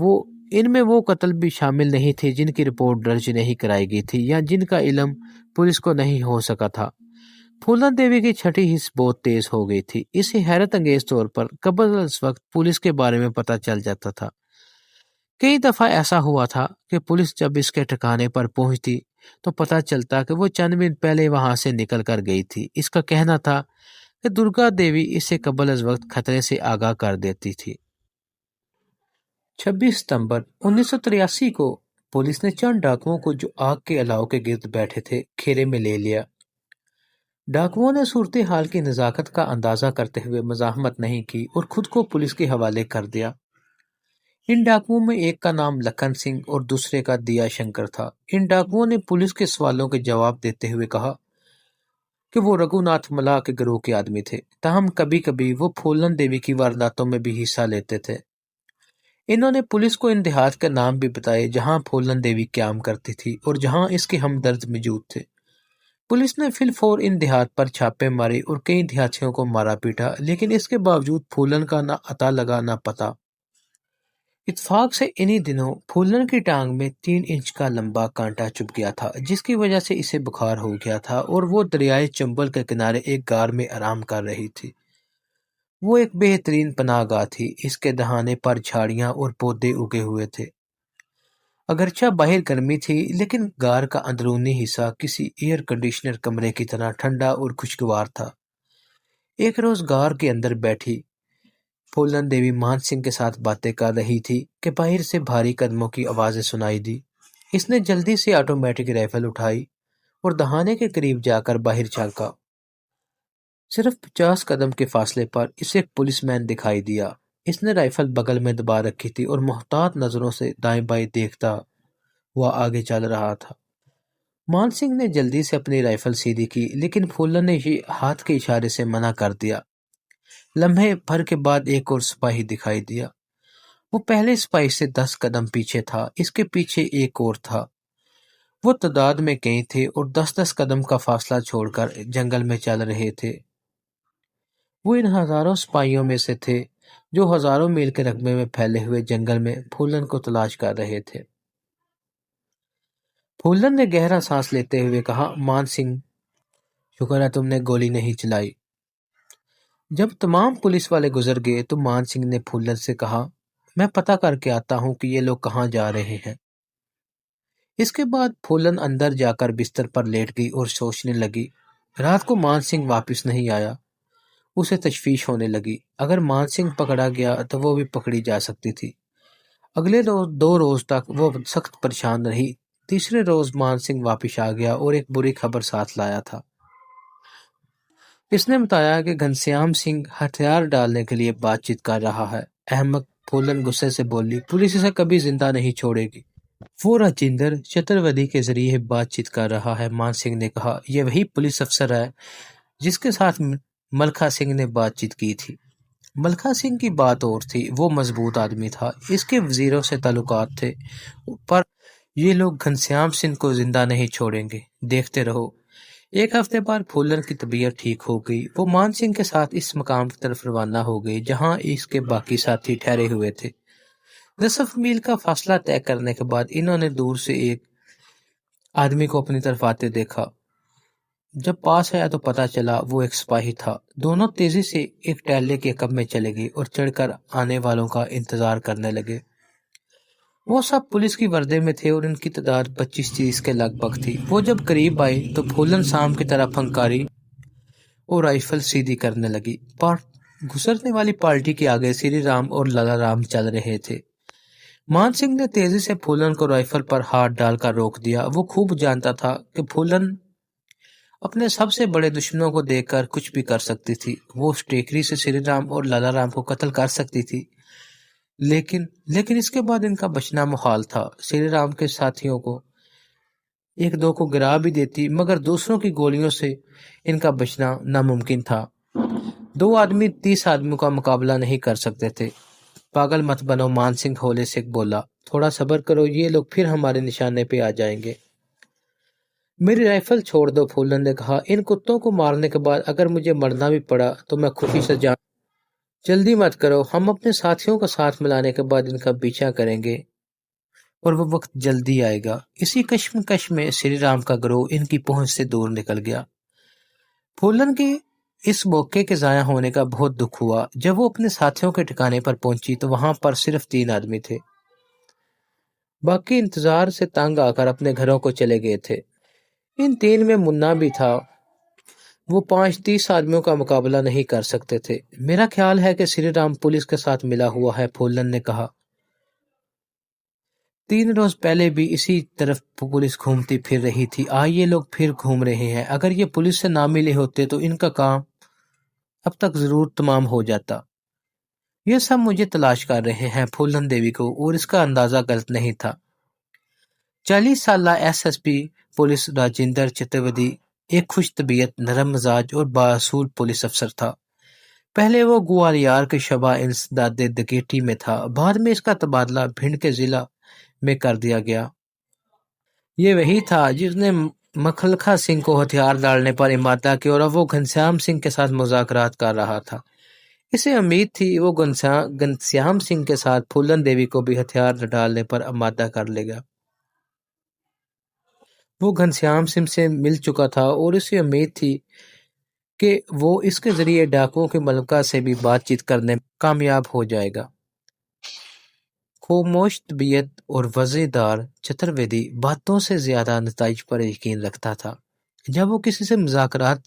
ان میں وہ قتل بھی شامل نہیں تھے جن کی رپورٹ درج نہیں کرائی گئی تھی یا جن کا علم پولیس کو نہیں ہو سکا تھا۔ پھولن دیوی کی چھٹی حس بہت تیز ہو گئی تھی۔ اسے حیرت انگیز طور پر قبل از وقت پولیس کے بارے میں پتہ چل جاتا تھا۔ کئی دفعہ ایسا ہوا تھا کہ پولیس جب اس کے ٹھکانے پر پہنچتی تو پتہ چلتا کہ وہ چند منٹ پہلے وہاں سے نکل کر گئی تھی۔ اس کا کہنا تھا کہ درگا دیوی اسے قبل از وقت خطرے سے آگاہ کر دیتی تھی۔ 26 ستمبر 1983 کو پولیس نے چند ڈاکوؤں کو جو آگ کے الاؤ کے گرد بیٹھے تھے گھیرے میں لے لیا۔ ڈاکوؤں نے صورتحال کی نزاکت کا اندازہ کرتے ہوئے مزاحمت نہیں کی اور خود کو پولیس کے حوالے کر دیا۔ ان ڈاکوؤں میں ایک کا نام لکھن سنگھ اور دوسرے کا دیا شنکر تھا۔ ان ڈاکوؤں نے پولیس کے سوالوں کے جواب دیتے ہوئے کہا کہ وہ رگھوناتھ ملا کے گروہ کے آدمی تھے، تاہم کبھی کبھی وہ پھولن دیوی کی وارداتوں میں بھی حصہ لیتے تھے۔ انہوں نے پولیس کو ان دیہات کے نام بھی بتائے جہاں پھولن دیوی قیام کرتی تھی اور جہاں اس کے ہمدرد موجود تھے۔ پولیس نے فی الفور ان دیہات پر چھاپے مارے اور کئی دیہاتیوں کو مارا پیٹا، لیکن اس کے باوجود پھولن کا نہ اتا لگا نہ پتہ۔ اتفاق سے انہی دنوں پھولن کی ٹانگ میں 3 انچ کا لمبا کانٹا چبھ گیا تھا، جس کی وجہ سے اسے بخار ہو گیا تھا اور وہ دریائے چمبل کے کنارے ایک غار میں آرام کر رہی تھی۔ وہ ایک بہترین پناہ گاہ تھی۔ اس کے دہانے پر جھاڑیاں اور پودے اگے ہوئے تھے۔ اگرچہ باہر گرمی تھی لیکن غار کا اندرونی حصہ کسی ایئر کنڈیشنر کمرے کی طرح ٹھنڈا اور خوشگوار تھا۔ ایک روز غار کے اندر بیٹھی پھولن دیوی مان سنگھ کے ساتھ باتیں کر رہی تھی کہ باہر سے بھاری قدموں کی آوازیں سنائی دی۔ اس نے جلدی سے آٹومیٹک رائفل اٹھائی اور دہانے کے قریب جا کر باہر جھانکا۔ صرف 50 قدم کے فاصلے پر اسے ایک پولیس مین دکھائی دیا۔ اس نے رائفل بغل میں دبا رکھی تھی اور محتاط نظروں سے دائیں بائیں دیکھتا ہوا آگے چل رہا تھا۔ مان سنگھ نے جلدی سے اپنی رائفل سیدھی کی لیکن پھولن نے ہاتھ کے اشارے سے منع کر دیا۔ لمحے بھر کے بعد ایک اور سپاہی دکھائی دیا۔ وہ پہلے سپاہی سے 10 قدم پیچھے تھا۔ اس کے پیچھے ایک اور تھا۔ وہ تعداد میں کئی تھے اور 10-10 قدم کا فاصلہ چھوڑ کر جنگل میں چل رہے تھے۔ وہ ان ہزاروں سپاہیوں میں سے تھے جو ہزاروں میل کے رقبے میں پھیلے ہوئے جنگل میں پھولن کو تلاش کر رہے تھے۔ پھولن نے گہرا سانس لیتے ہوئے کہا، مان سنگھ، شکر ہے تم نے گولی نہیں چلائی۔ جب تمام پولیس والے گزر گئے تو مان سنگھ نے پھولن سے کہا، میں پتہ کر کے آتا ہوں کہ یہ لوگ کہاں جا رہے ہیں۔ اس کے بعد پھولن اندر جا کر بستر پر لیٹ گئی اور سوچنے لگی۔ رات کو مان سنگھ واپس نہیں آیا۔ اسے تشویش ہونے لگی۔ اگر مان سنگھ پکڑا گیا تو وہ بھی پکڑی جا سکتی تھی۔ اگلے 2 روز تک وہ سخت پریشان رہی۔ تیسرے روز مان سنگھ واپس آ گیا اور ایک بری خبر ساتھ لایا تھا۔ اس نے بتایا کہ گھنسیام سنگھ ہتھیار ڈالنے کے لیے بات چیت کر رہا ہے۔ احمق، پھولن غصے سے بولی، پولیس اسے کبھی زندہ نہیں چھوڑے گی۔ وہ راجندر چترویدی کے ذریعے بات چیت کر رہا ہے، مان سنگھ نے کہا۔ یہ وہی پولیس افسر ہے جس کے ساتھ ملکھا سنگھ نے بات چیت کی تھی۔ ملکھا سنگھ کی بات اور تھی۔ وہ مضبوط آدمی تھا۔ اس کے وزیروں سے تعلقات تھے، پر یہ لوگ گھنسیام سنگھ کو زندہ نہیں چھوڑیں گے۔ دیکھتے رہو۔ 1 ہفتے بعد پھولن کی طبیعت ٹھیک ہو گئی۔ وہ مان سنگھ کے ساتھ اس مقام کی طرف روانہ ہو گئی جہاں اس کے باقی ساتھی ٹھہرے ہوئے تھے۔ 10 میل کا فاصلہ طے کرنے کے بعد انہوں نے دور سے ایک آدمی کو اپنی طرف آتے دیکھا۔ جب پاس آیا تو پتہ چلا وہ ایک سپاہی تھا۔ دونوں تیزی سے ایک ٹیلے کے کب میں چلے گئے اور چڑھ کر آنے والوں کا انتظار کرنے لگے۔ وہ سب پولیس کی وردی میں تھے اور ان کی تعداد 25-30 کے لگ بھگ تھی۔ وہ جب قریب آئے تو پھولن سام کی طرح پھنکاری اور رائفل سیدھی کرنے لگی۔ گزرنے والی پارٹی کے آگے سری رام اور للا رام چل رہے تھے۔ مان سنگھ نے تیزی سے پھولن کو رائفل پر ہاتھ ڈال کر روک دیا۔ وہ خوب جانتا تھا کہ پھولن اپنے سب سے بڑے دشمنوں کو دیکھ کر کچھ بھی کر سکتی تھی۔ وہ اس ٹیکری سے سری رام اور للا رام کو قتل کر سکتی تھی، لیکن اس کے بعد ان کا بچنا محال تھا۔ سری رام کے ساتھیوں کو ایک دو کو گرا بھی دیتی، مگر دوسروں کی گولیوں سے ان کا بچنا ناممکن تھا۔ 2 آدمی 30 آدمیوں کا مقابلہ نہیں کر سکتے تھے۔ پاگل مت بنو، مان سنگھ ہولے سے بولا، تھوڑا صبر کرو، یہ لوگ پھر ہمارے نشانے پہ آ جائیں گے۔ میری رائفل چھوڑ دو، پھولن نے کہا، ان کتوں کو مارنے کے بعد اگر مجھے مرنا بھی پڑا تو میں خوشی سے جلدی مت کرو، ہم اپنے ساتھیوں کا ساتھ ملانے کے بعد ان کا پیچھا کریں گے اور وہ وقت جلدی آئے گا۔ اسی کشمکش میں سری رام کا گروہ ان کی پہنچ سے دور نکل گیا۔ پھولن کی اس موقع کے ضائع ہونے کا بہت دکھ ہوا۔ جب وہ اپنے ساتھیوں کے ٹھکانے پر پہنچی تو وہاں پر صرف 3 آدمی تھے۔ باقی انتظار سے تنگ آ کر اپنے گھروں کو چلے گئے تھے۔ ان 3 میں منا بھی تھا۔ وہ 30 آدمیوں کا مقابلہ نہیں کر سکتے تھے۔ میرا خیال ہے کہ سری رام پولیس کے ساتھ ملا ہوا ہے، پھولن نے کہا۔ 3 روز پہلے بھی اسی طرف پولیس گھومتی پھر رہی تھی، آج یہ لوگ پھر گھوم رہے ہیں۔ اگر یہ پولیس سے نہ ملے ہوتے تو ان کا کام اب تک ضرور تمام ہو جاتا۔ یہ سب مجھے تلاش کر رہے ہیں، پھولن دیوی کو، اور اس کا اندازہ غلط نہیں تھا۔ 40 سالہ S P police Rajendra Chaturvedi ایک خوش طبیعت، نرم مزاج اور بااصول پولیس افسر تھا۔ پہلے وہ گوالیار کے شعبہ انسداد ڈکیتی میں تھا، بعد میں اس کا تبادلہ بھنڈ کے ضلع میں کر دیا گیا۔ یہ وہی تھا جس نے مکھلکھا سنگھ کو ہتھیار ڈالنے پر امادہ کیا، اور اب وہ گھنشیام سنگھ کے ساتھ مذاکرات کر رہا تھا۔ اسے امید تھی وہ گھنشیام سنگھ کے ساتھ پھولن دیوی کو بھی ہتھیار ڈالنے پر آمادہ کر لے گا۔ وہ گھنشیام سنگھ سے مل چکا تھا اور اسے امید تھی کہ وہ اس کے ذریعے ڈاکوؤں کے ملکہ سے بھی بات چیت کرنے میں کامیاب ہو جائے گا۔ خاموش طبیعت اور وضع دار چترویدی باتوں سے زیادہ نتائج پر یقین رکھتا تھا۔ جب وہ کسی سے مذاکرات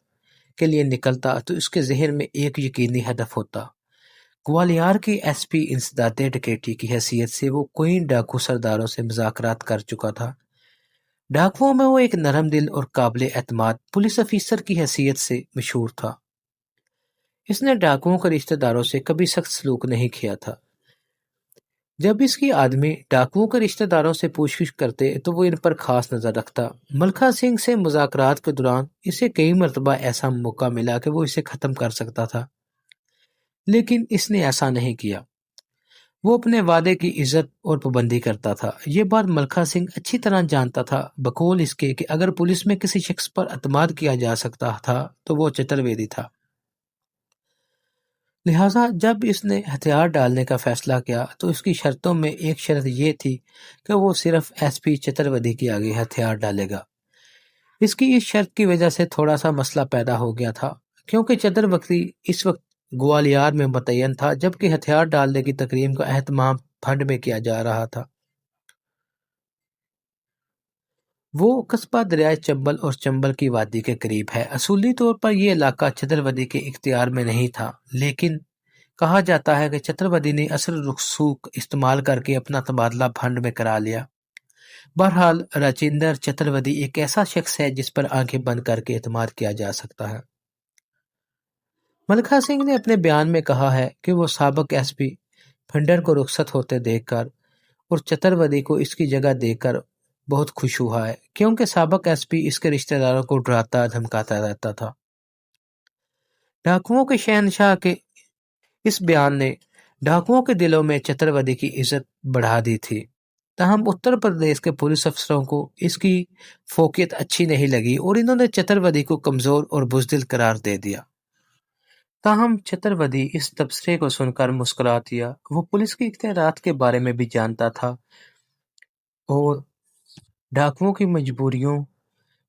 کے لیے نکلتا تو اس کے ذہن میں ایک یقینی ہدف ہوتا۔ گوالیار کی ایس پی انسداد ڈکیتی کی حیثیت سے وہ کئی ڈاکو سرداروں سے مذاکرات کر چکا تھا۔ ڈاکوؤں میں وہ ایک نرم دل اور قابل اعتماد پولیس افیسر کی حیثیت سے مشہور تھا۔ اس نے ڈاکوؤں کے رشتہ داروں سے کبھی سخت سلوک نہیں کیا تھا۔ جب اس کی آدمی ڈاکوؤں کے رشتہ داروں سے پوچھ گچھ کرتے تو وہ ان پر خاص نظر رکھتا۔ ملکھا سنگھ سے مذاکرات کے دوران اسے کئی مرتبہ ایسا موقع ملا کہ وہ اسے ختم کر سکتا تھا، لیکن اس نے ایسا نہیں کیا۔ وہ اپنے وعدے کی عزت اور پابندی کرتا تھا۔ یہ بات ملکھا سنگھ اچھی طرح جانتا تھا، بقول اس کے کہ اگر پولیس میں کسی شخص پر اعتماد کیا جا سکتا تھا تو وہ چترویدی تھا۔ لہٰذا جب اس نے ہتھیار ڈالنے کا فیصلہ کیا تو اس کی شرطوں میں ایک شرط یہ تھی کہ وہ صرف ایس پی چترویدی کے آگے ہتھیار ڈالے گا۔ اس کی اس شرط کی وجہ سے تھوڑا سا مسئلہ پیدا ہو گیا تھا، کیونکہ چترویدی اس وقت گوالیار میں متعین تھا، جبکہ ہتھیار ڈالنے کی تقریب کا اہتمام بھنڈ میں کیا جا رہا تھا۔ وہ قصبہ دریائے چمبل اور چمبل کی وادی کے قریب ہے۔ اصولی طور پر یہ علاقہ چترویدی کے اختیار میں نہیں تھا، لیکن کہا جاتا ہے کہ چترویدی نے اصل رسوخ استعمال کر کے اپنا تبادلہ بھنڈ میں کرا لیا۔ بہرحال راجندر چترویدی ایک ایسا شخص ہے جس پر آنکھیں بند کر کے اعتماد کیا جا سکتا ہے۔ ملکھا سنگھ نے اپنے بیان میں کہا ہے کہ وہ سابق ایس پی بھنڈر کو رخصت ہوتے دیکھ کر اور چترویدی کو اس کی جگہ دیکھ کر بہت خوش ہوا ہے، کیونکہ سابق ایس پی اس کے رشتہ داروں کو ڈراتا دھمکاتا رہتا تھا۔ ڈاکوؤں کے شہنشاہ کے اس بیان نے ڈاکوؤں کے دلوں میں چترویدی کی عزت بڑھا دی تھی۔ تاہم اتر پردیش کے پولیس افسروں کو اس کی فوقیت اچھی نہیں لگی اور انہوں نے چترویدی کو کمزور اور بزدل قرار دے دیا۔ تاہم چترویدی اس تبصرے کو سن کر مسکرا دیا۔ وہ پولیس کے اختیارات کے بارے میں بھی جانتا تھا اور ڈاکوؤں کی مجبوریوں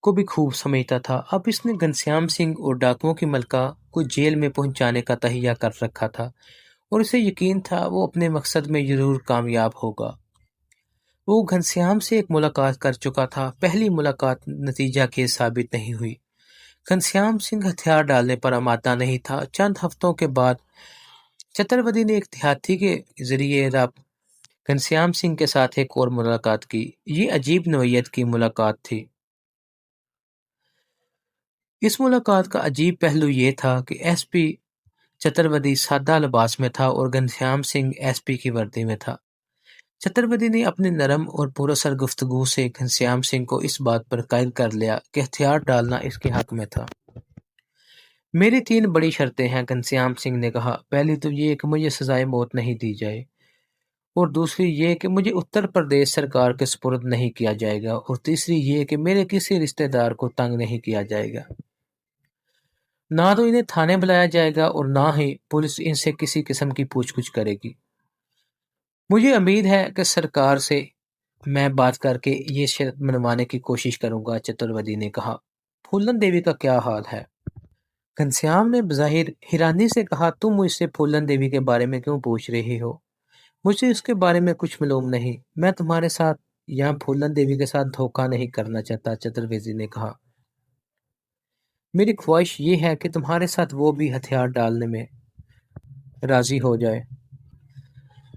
کو بھی خوب سمجھتا تھا۔ اب اس نے گھنشیام سنگھ اور ڈاکوؤں کی ملکہ کو جیل میں پہنچانے کا تہیہ کر رکھا تھا اور اسے یقین تھا وہ اپنے مقصد میں ضرور کامیاب ہوگا۔ وہ گھنشیام سے ایک ملاقات کر چکا تھا۔ پہلی ملاقات نتیجہ خیز ثابت نہیں ہوئی۔ گھنشیام سنگھ ہتھیار ڈالنے پر آمادہ نہیں تھا۔ چند ہفتوں کے بعد چترویدی نے ایک دیہاتی کے ذریعے گھنشیام سنگھ کے ساتھ ایک اور ملاقات کی۔ یہ عجیب نوعیت کی ملاقات تھی۔ اس ملاقات کا عجیب پہلو یہ تھا کہ ایس پی چترویدی سادہ لباس میں تھا اور گھنشیام سنگھ ایس پی کی وردی میں تھا۔ چترویدی نے اپنی نرم اور پراسر گفتگو سے گھنشیام سنگھ کو اس بات پر قائل کر لیا کہ ہتھیار ڈالنا اس کے حق میں تھا۔ میری 3 بڑی شرطیں ہیں، گھنشیام سنگھ نے کہا۔ پہلی تو یہ کہ مجھے سزائے موت نہیں دی جائے، اور دوسری یہ کہ مجھے اتر پردیش سرکار کے سپرد نہیں کیا جائے گا، اور تیسری یہ کہ میرے کسی رشتہ دار کو تنگ نہیں کیا جائے گا۔ نہ تو انہیں تھانے بلایا جائے گا اور نہ ہی پولیس ان سے کسی قسم کی پوچھ گچھ کرے گی۔ مجھے امید ہے کہ سرکار سے میں بات کر کے یہ شرط منوانے کی کوشش کروں گا، چترویدی نے کہا۔ پھولن دیوی کا کیا حال ہے؟ گھنشیام نے بظاہر حیرانی سے کہا، تم مجھ سے پھولن دیوی کے بارے میں کیوں پوچھ رہی ہو؟ مجھے اس کے بارے میں کچھ معلوم نہیں۔ میں تمہارے ساتھ یا پھولن دیوی کے ساتھ دھوکہ نہیں کرنا چاہتا، چترویدی نے کہا۔ میری خواہش یہ ہے کہ تمہارے ساتھ وہ بھی ہتھیار ڈالنے میں راضی ہو جائے۔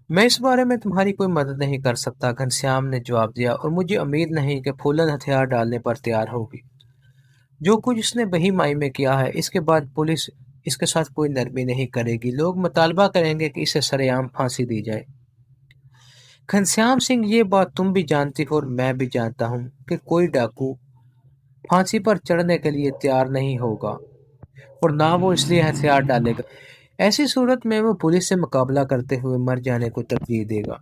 میں اس بارے میں تمہاری کوئی مدد نہیں کر سکتا، گھنشیام نے جواب دیا، اور مجھے امید نہیں کہ پھولن ہتھیار ڈالنے پر تیار ہوگی۔ جو کچھ اس نے بہی مائی میں کیا ہے، اس کے بعد پولیس اس کے ساتھ کوئی نرمی نہیں کرے گی۔ لوگ مطالبہ کریں گے کہ اسے سرے عام پھانسی دی جائے۔ گھنشیام سنگھ، یہ بات تم بھی جانتی ہو اور میں بھی جانتا ہوں کہ کوئی ڈاکو پھانسی پر چڑھنے کے لیے تیار نہیں ہوگا، اور نہ وہ اس لیے ہتھیار ڈالے گا۔ ایسی صورت میں وہ پولیس سے مقابلہ کرتے ہوئے مر جانے کو ترجیح دے گا۔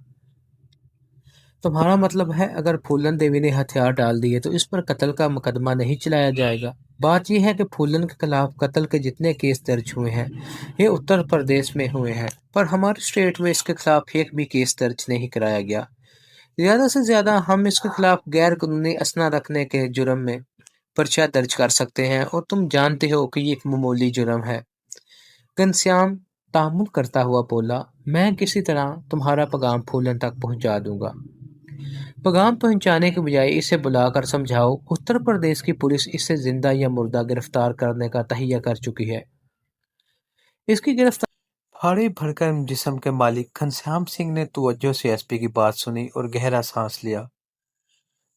تمہارا مطلب ہے اگر پھولن دیوی نے ہتھیار ڈال دیے تو اس پر قتل کا مقدمہ نہیں چلایا جائے گا؟ بات یہ ہے کہ پھولن کے خلاف قتل کے جتنے کیس درج ہوئے ہیں یہ اتر پردیش میں ہوئے ہیں، پر ہمارے اسٹیٹ میں اس کے خلاف ایک بھی کیس درج نہیں کرایا گیا۔ زیادہ سے زیادہ ہم اس کے خلاف غیر قانونی اسلحہ رکھنے کے جرم میں پرچہ درج کر سکتے ہیں، اور تم جانتے ہو کہ یہ ایک معمولی جرم ہے۔ گھنشیام تحمل کرتا ہوا بولا، میں کسی طرح تمہارا پیغام پھولن تک پہنچا دوں گا۔ پیغام پہنچانے کے بجائے اسے بلا کر سمجھاؤ، اتر پردیش کی پولیس اسے زندہ یا مردہ گرفتار کرنے کا تہیہ کر چکی ہے۔ اس کی گرفتار بھاری بھرکم جسم کے مالک گھنشیام سنگھ نے توجہ سے ایس پی کی بات سنی اور گہرا سانس لیا۔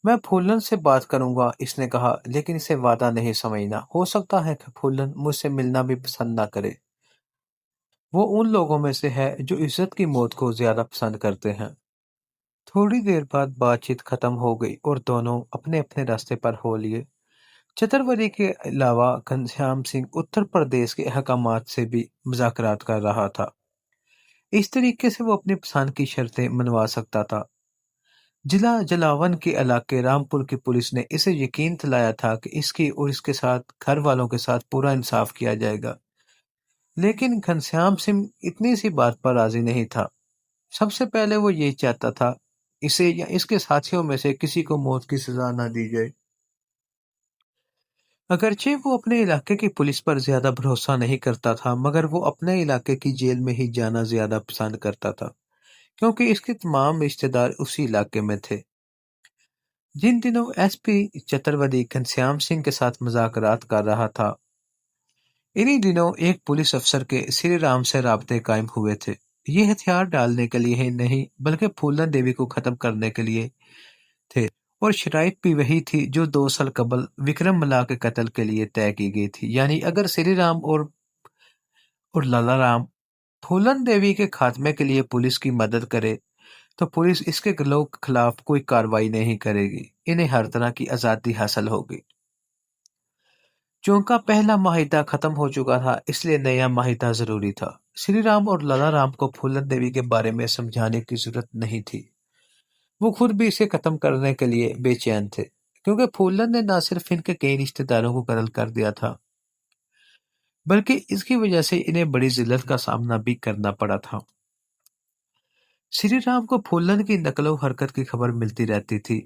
میں پھولن سے بات کروں گا، اس نے کہا، لیکن اسے وعدہ نہیں سمجھنا۔ ہو سکتا ہے کہ پھولن مجھ سے ملنا بھی پسند نہ کرے۔ وہ ان لوگوں میں سے ہے جو عزت کی موت کو زیادہ پسند کرتے ہیں۔ تھوڑی دیر بعد بات چیت ختم ہو گئی اور دونوں اپنے اپنے راستے پر ہو لیے۔ چترویدی کے علاوہ گھنشیام سنگھ اتر پردیش کے احکامات سے بھی مذاکرات کر رہا تھا۔ اس طریقے سے وہ اپنی پسند کی شرطیں منوا سکتا تھا۔ ضلع جلاون کے علاقے رامپور کی پولیس نے اسے یقین دلایا تھا کہ اس کی اور اس کے ساتھ گھر والوں کے ساتھ پورا انصاف کیا جائے گا، لیکن گھنشیام سنگھ اتنی سی بات پر راضی نہیں تھا۔ سب سے پہلے وہ یہ چاہتا تھا اسے یا اس کے ساتھیوں میں سے کسی کو موت کی سزا نہ دی جائے۔ اگرچہ وہ اپنے علاقے کی پولیس پر زیادہ بھروسہ نہیں کرتا تھا، مگر وہ اپنے علاقے کی جیل میں ہی جانا زیادہ پسند کرتا تھا، کیونکہ اس کے تمام رشتہ دار اسی علاقے میں تھے۔ جن دنوں ایس پی چترویدی گھنشیام سنگھ کے ساتھ مذاکرات کر رہا تھا، انہی دنوں ایک پولیس افسر کے سری رام سے رابطے قائم ہوئے تھے۔ یہ ہتھیار ڈالنے کے لیے ہی نہیں بلکہ پھولن دیوی کو ختم کرنے کے لیے تھے، اور شرائط بھی وہی تھی جو 2 سال قبل وکرم ملا کے قتل کے لیے طے کی گئی تھی، یعنی اگر سری رام اور لالا رام پھولن دیوی کے خاتمے کے لیے پولیس کی مدد کرے تو پولیس اس کے گروہ کے خلاف کوئی کارروائی نہیں کرے گی، انہیں ہر طرح کی آزادی حاصل ہوگی۔ چونکہ پہلا معاہدہ ختم ہو چکا تھا، اس لیے نیا معاہدہ ضروری تھا۔ سری رام اور لالا رام کو پھولن دیوی کے بارے میں سمجھانے کی ضرورت نہیں تھی، وہ خود بھی اسے ختم کرنے کے لیے بے چین تھے، کیونکہ پھولن نے نہ صرف ان کے کئی رشتہ داروں کو قتل کر دیا تھا بلکہ اس کی وجہ سے انہیں بڑی ذلت کا سامنا بھی کرنا پڑا تھا۔ سری رام کو پھولن کی نقل و حرکت کی خبر ملتی رہتی تھی۔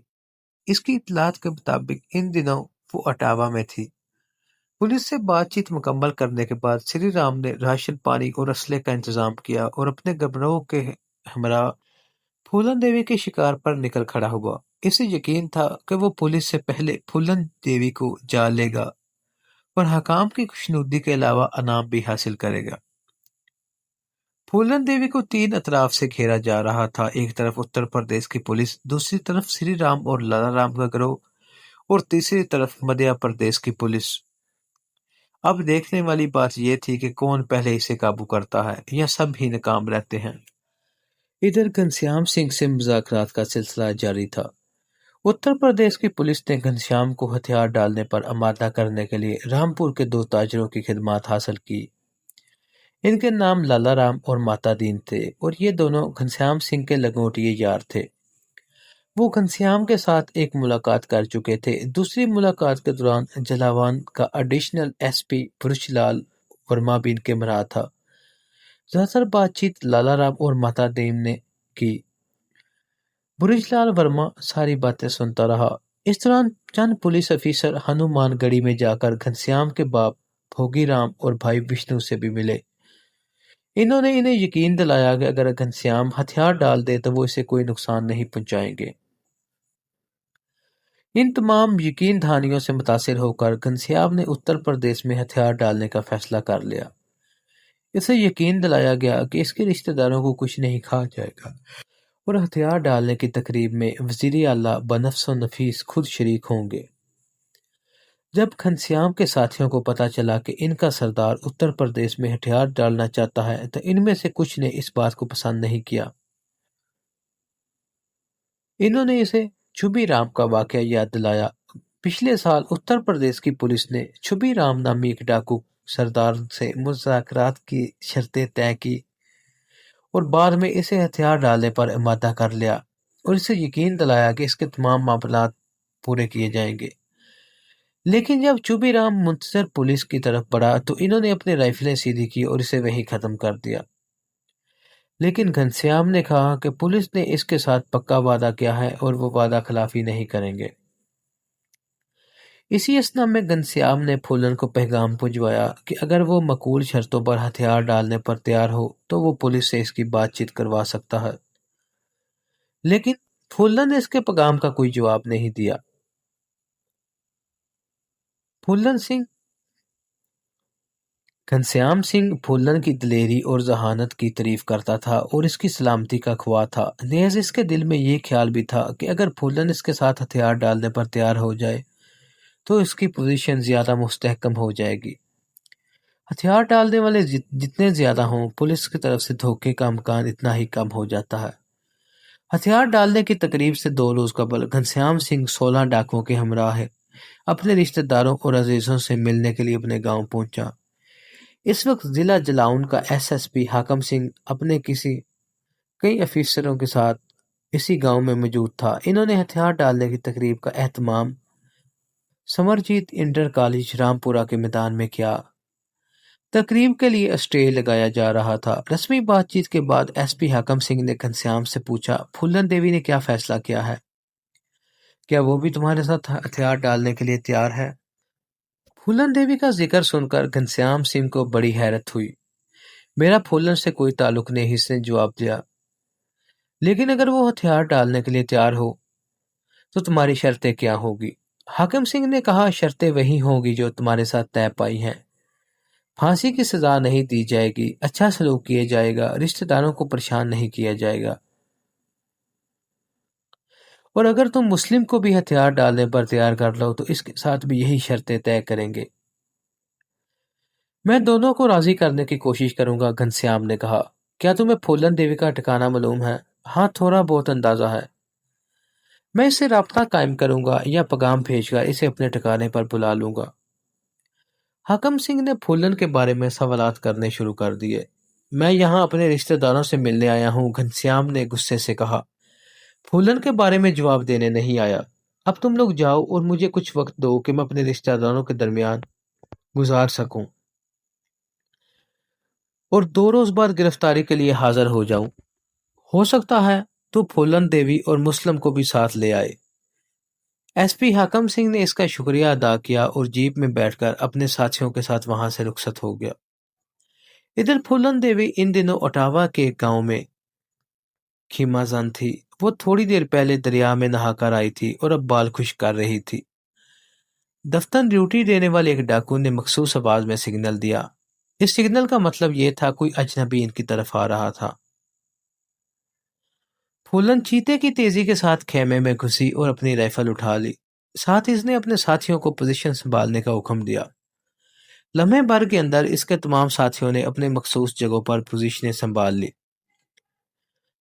اس کی اطلاعات کے مطابق ان دنوں وہ اٹاوا میں تھی۔ پولیس سے بات چیت مکمل کرنے کے بعد سری رام نے راشن پانی اور اسلحے کا انتظام کیا اور اپنے گروہ کے ہمراہ پھولن دیوی کے شکار پر نکل کھڑا ہوا۔ اسے یقین تھا کہ وہ پولیس سے پہلے پھولن دیوی کو جا لے گا اور حکام کی خوشنودی کے علاوہ انعام بھی حاصل کرے گا۔ پھولن دیوی کو 3 اطراف سے گھیرا جا رہا تھا، ایک طرف اتر پردیش کی پولیس، دوسری طرف سری رام اور لالا رام کا گروہ، اور تیسری طرف مدھیہ پردیش کی پولیس۔ اب دیکھنے والی بات یہ تھی کہ کون پہلے اسے قابو کرتا ہے یا سب ہی ناکام رہتے ہیں۔ ادھر گھنشیام سنگھ سے مذاکرات کا سلسلہ جاری تھا۔ اتر پردیش کی پولیس نے گھنشیام کو ہتھیار ڈالنے پر آمادہ کرنے کے لیے رامپور کے 2 تاجروں کی خدمات حاصل کی۔ ان کے نام لالا رام اور ماتا دین تھے اور یہ دونوں گھنشیام سنگھ کے لنگوٹیے یار تھے۔ وہ گھنشیام کے ساتھ ایک ملاقات کر چکے تھے۔ دوسری ملاقات کے دوران جلاون کا ایڈیشنل ایس پی برج لال ورما بھی ان کے ہمراہ تھا۔ زیادہ تر بات چیت لالا رام اور ماتا دین نے کی۔ برج لال ورما ساری باتیں سنتا رہا۔ اس دوران چند پولیس افیسر ہنومان گڑھی میں جا کر گھنشیام کے باپ بھوگی رام اور بھائی وشنو سے بھی ملے۔ انہوں نے انہیں یقین دلایا کہ اگر گھنشیام ہتھیار ڈال دے تو وہ اسے کوئی نقصان نہیں پہنچائیں گے۔ ان تمام یقین دہانیوں سے متاثر ہو کر گھنشیام نے اتر پردیش میں ہتھیار ڈالنے کا فیصلہ کر لیا۔ اسے یقین دلایا گیا کہ اس کے رشتہ داروں کو کچھ نہیں کھا جائے گا اور ہتھیار ڈالنے کی تقریب میں وزیر اعلیٰ بنفس و نفیس خود شریک ہوں گے۔ جب گھنشیام کے ساتھیوں کو پتہ چلا کہ ان کا سردار اتر پردیش میں ہتھیار ڈالنا چاہتا ہے تو ان میں سے کچھ نے اس بات کو پسند نہیں کیا۔ انہوں نے اسے چھبی رام کا واقعہ یاد دلایا۔ پچھلے سال اتر پردیش کی پولیس نے چھبی رام نامی ایک ڈاکو سردار سے مذاکرات کی شرطیں طے کی اور بعد میں اسے ہتھیار ڈالنے پر آمادہ کر لیا اور اسے یقین دلایا کہ اس کے تمام معاملات پورے کیے جائیں گے۔ لیکن جب چھبی رام منتظر پولیس کی طرف بڑھا تو انہوں نے اپنی رائفلیں سیدھی کی اور اسے وہیں ختم کر دیا۔ لیکن گھنشیام نے کہا کہ پولیس نے اس کے ساتھ پکا وعدہ کیا ہے اور وہ وعدہ خلافی نہیں کریں گے۔ اسی اثنا میں گھنشیام نے پھولن کو پیغام بھجوایا کہ اگر وہ معقول شرطوں پر ہتھیار ڈالنے پر تیار ہو تو وہ پولیس سے اس کی بات چیت کروا سکتا ہے۔ لیکن پھولن نے اس کے پیغام کا کوئی جواب نہیں دیا۔ گھنشیام سنگھ پھولن کی دلیری اور ذہانت کی تعریف کرتا تھا اور اس کی سلامتی کا خواہاں تھا۔ نیز اس کے دل میں یہ خیال بھی تھا کہ اگر پھولن اس کے ساتھ ہتھیار ڈالنے پر تیار ہو جائے تو اس کی پوزیشن زیادہ مستحکم ہو جائے گی۔ ہتھیار ڈالنے والے جتنے زیادہ ہوں، پولیس کی طرف سے دھوکے کا امکان اتنا ہی کم ہو جاتا ہے۔ ہتھیار ڈالنے کی تقریب سے 2 روز قبل گھنشیام سنگھ 16 ڈاکوؤں کے ہمراہ اپنے رشتہ داروں اور عزیزوں سے ملنے کے لیے اپنے گاؤں پہنچا۔ اس وقت ضلع جلاون کا ایس پی حاکم سنگھ اپنے کئی افیسروں کے ساتھ اسی گاؤں میں موجود تھا۔ انہوں نے ہتھیار ڈالنے کی تقریب کا اہتمام سمرجیت انٹر کالج رامپورہ کے میدان میں کیا۔ تقریب کے لیے اسٹیج لگایا جا رہا تھا۔ رسمی بات چیت کے بعد ایس پی حاکم سنگھ نے گھنشیام سے پوچھا، پھولن دیوی نے کیا فیصلہ کیا ہے؟ کیا وہ بھی تمہارے ساتھ ہتھیار ڈالنے کے لیے تیار ہے؟ پھولن دیوی کا ذکر سن کر گھنشیام سنگھ کو بڑی حیرت ہوئی۔ میرا پھولن سے کوئی تعلق نہیں، اس نے جواب دیا۔ لیکن اگر وہ ہتھیار ڈالنے کے لیے تیار ہو تو تمہاری شرطیں کیا ہوگی؟ حاکم سنگھ نے کہا، شرطیں وہی ہوں گی جو تمہارے ساتھ طے پائی ہیں۔ پھانسی کی سزا نہیں دی جائے گی، اچھا سلوک کیا جائے گا، رشتہ داروں کو پریشان نہیں کیا جائے گا، اور اگر تم مسلم کو بھی ہتھیار ڈالنے پر تیار کر لو تو اس کے ساتھ بھی یہی شرطیں طے کریں گے۔ میں دونوں کو راضی کرنے کی کوشش کروں گا، گھنشیام نے کہا۔ کیا تمہیں پھولن دیوی کا ٹھکانہ معلوم ہے؟ ہاں، تھوڑا بہت اندازہ ہے۔ میں اس سے رابطہ قائم کروں گا یا پیغام بھیج کر اسے اپنے ٹھکانے پر بلا لوں گا۔ حاکم سنگھ نے پھولن کے بارے میں سوالات کرنے شروع کر دیے۔ میں یہاں اپنے رشتہ داروں سے ملنے آیا ہوں، گھنشیام نے غصے سے کہا۔ پھولن کے بارے میں جواب دینے نہیں آیا۔ اب تم لوگ جاؤ اور مجھے کچھ وقت دو کہ میں اپنے رشتہ داروں کے درمیان گزار سکوں اور 2 روز بعد گرفتاری کے لیے حاضر ہو جاؤں۔ ہو سکتا ہے تو پھولن دیوی اور مسلم کو بھی ساتھ لے آئے۔ ایس پی حاکم سنگھ نے اس کا شکریہ ادا کیا اور جیپ میں بیٹھ کر اپنے ساتھیوں کے ساتھ وہاں سے رخصت ہو گیا۔ ادھر پھولن دیوی ان دنوں اٹاوا کے گاؤں میں خیمہ زن تھی۔ وہ تھوڑی دیر پہلے دریا میں نہا کر آئی تھی اور اب بال خشک کر رہی تھی۔ دفتر ڈیوٹی دینے والے ایک ڈاکو نے مخصوص آواز میں سگنل دیا۔ اس سگنل کا مطلب یہ تھا کوئی اجنبی ان کی طرف آ رہا تھا۔ پھولن چیتے کی تیزی کے ساتھ خیمے میں گھسی اور اپنی رائفل اٹھا لی۔ ساتھ ہی اس نے اپنے ساتھیوں کو پوزیشن سنبھالنے کا حکم دیا۔ لمحے بھر کے اندر اس کے تمام ساتھیوں نے اپنے مخصوص جگہوں پر پوزیشنیں سنبھال لی۔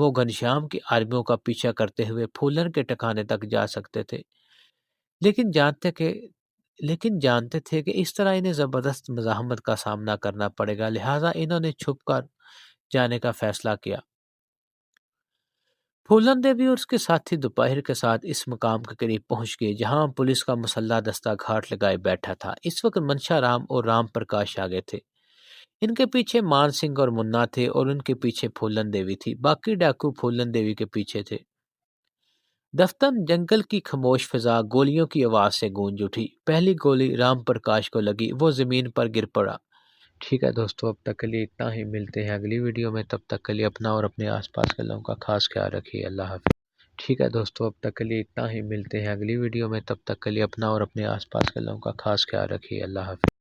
وہ گھنشیام کی آرمیوں کا پیچھا کرتے ہوئے پھولن کے ٹھکانے تک جا سکتے تھے، لیکن جانتے تھے کہ اس طرح انہیں زبردست مزاحمت کا سامنا کرنا پڑے گا، لہٰذا انہوں نے چھپ کر جانے کا فیصلہ کیا۔ پھولن دیوی اور اس کے ساتھی دوپہر کے ساتھ اس مقام کے قریب پہنچ گئے جہاں پولیس کا مسلح دستہ گھاٹ لگائے بیٹھا تھا۔ اس وقت منشا رام اور رام پرکاش آگے تھے، ان کے پیچھے مان سنگھ اور منا تھے اور ان کے پیچھے پھولن دیوی تھی، باقی ڈاکو پھولن دیوی کے پیچھے تھے۔ دفتن جنگل کی خاموش فضا گولیوں کی آواز سے گونج اٹھی۔ پہلی گولی رام پرکاش کو لگی، وہ زمین پر گر پڑا۔ ٹھیک ہے دوستو، اب تک کے لیے اتنا ہی، ملتے ہیں اگلی ویڈیو میں، تب تک کے لیے اپنا اور اپنے آس پاس کے لوگوں کا خاص خیال رکھیے۔ اللہ حافظ۔ ٹھیک ہے دوستو، اب تک کے لیے اتنا ہی، ملتے ہیں اگلی ویڈیو میں، تب تک کے لیے اپنا اور اپنے آس پاس کے لوگوں کا خاص خیال رکھیے۔ اللہ حافظ۔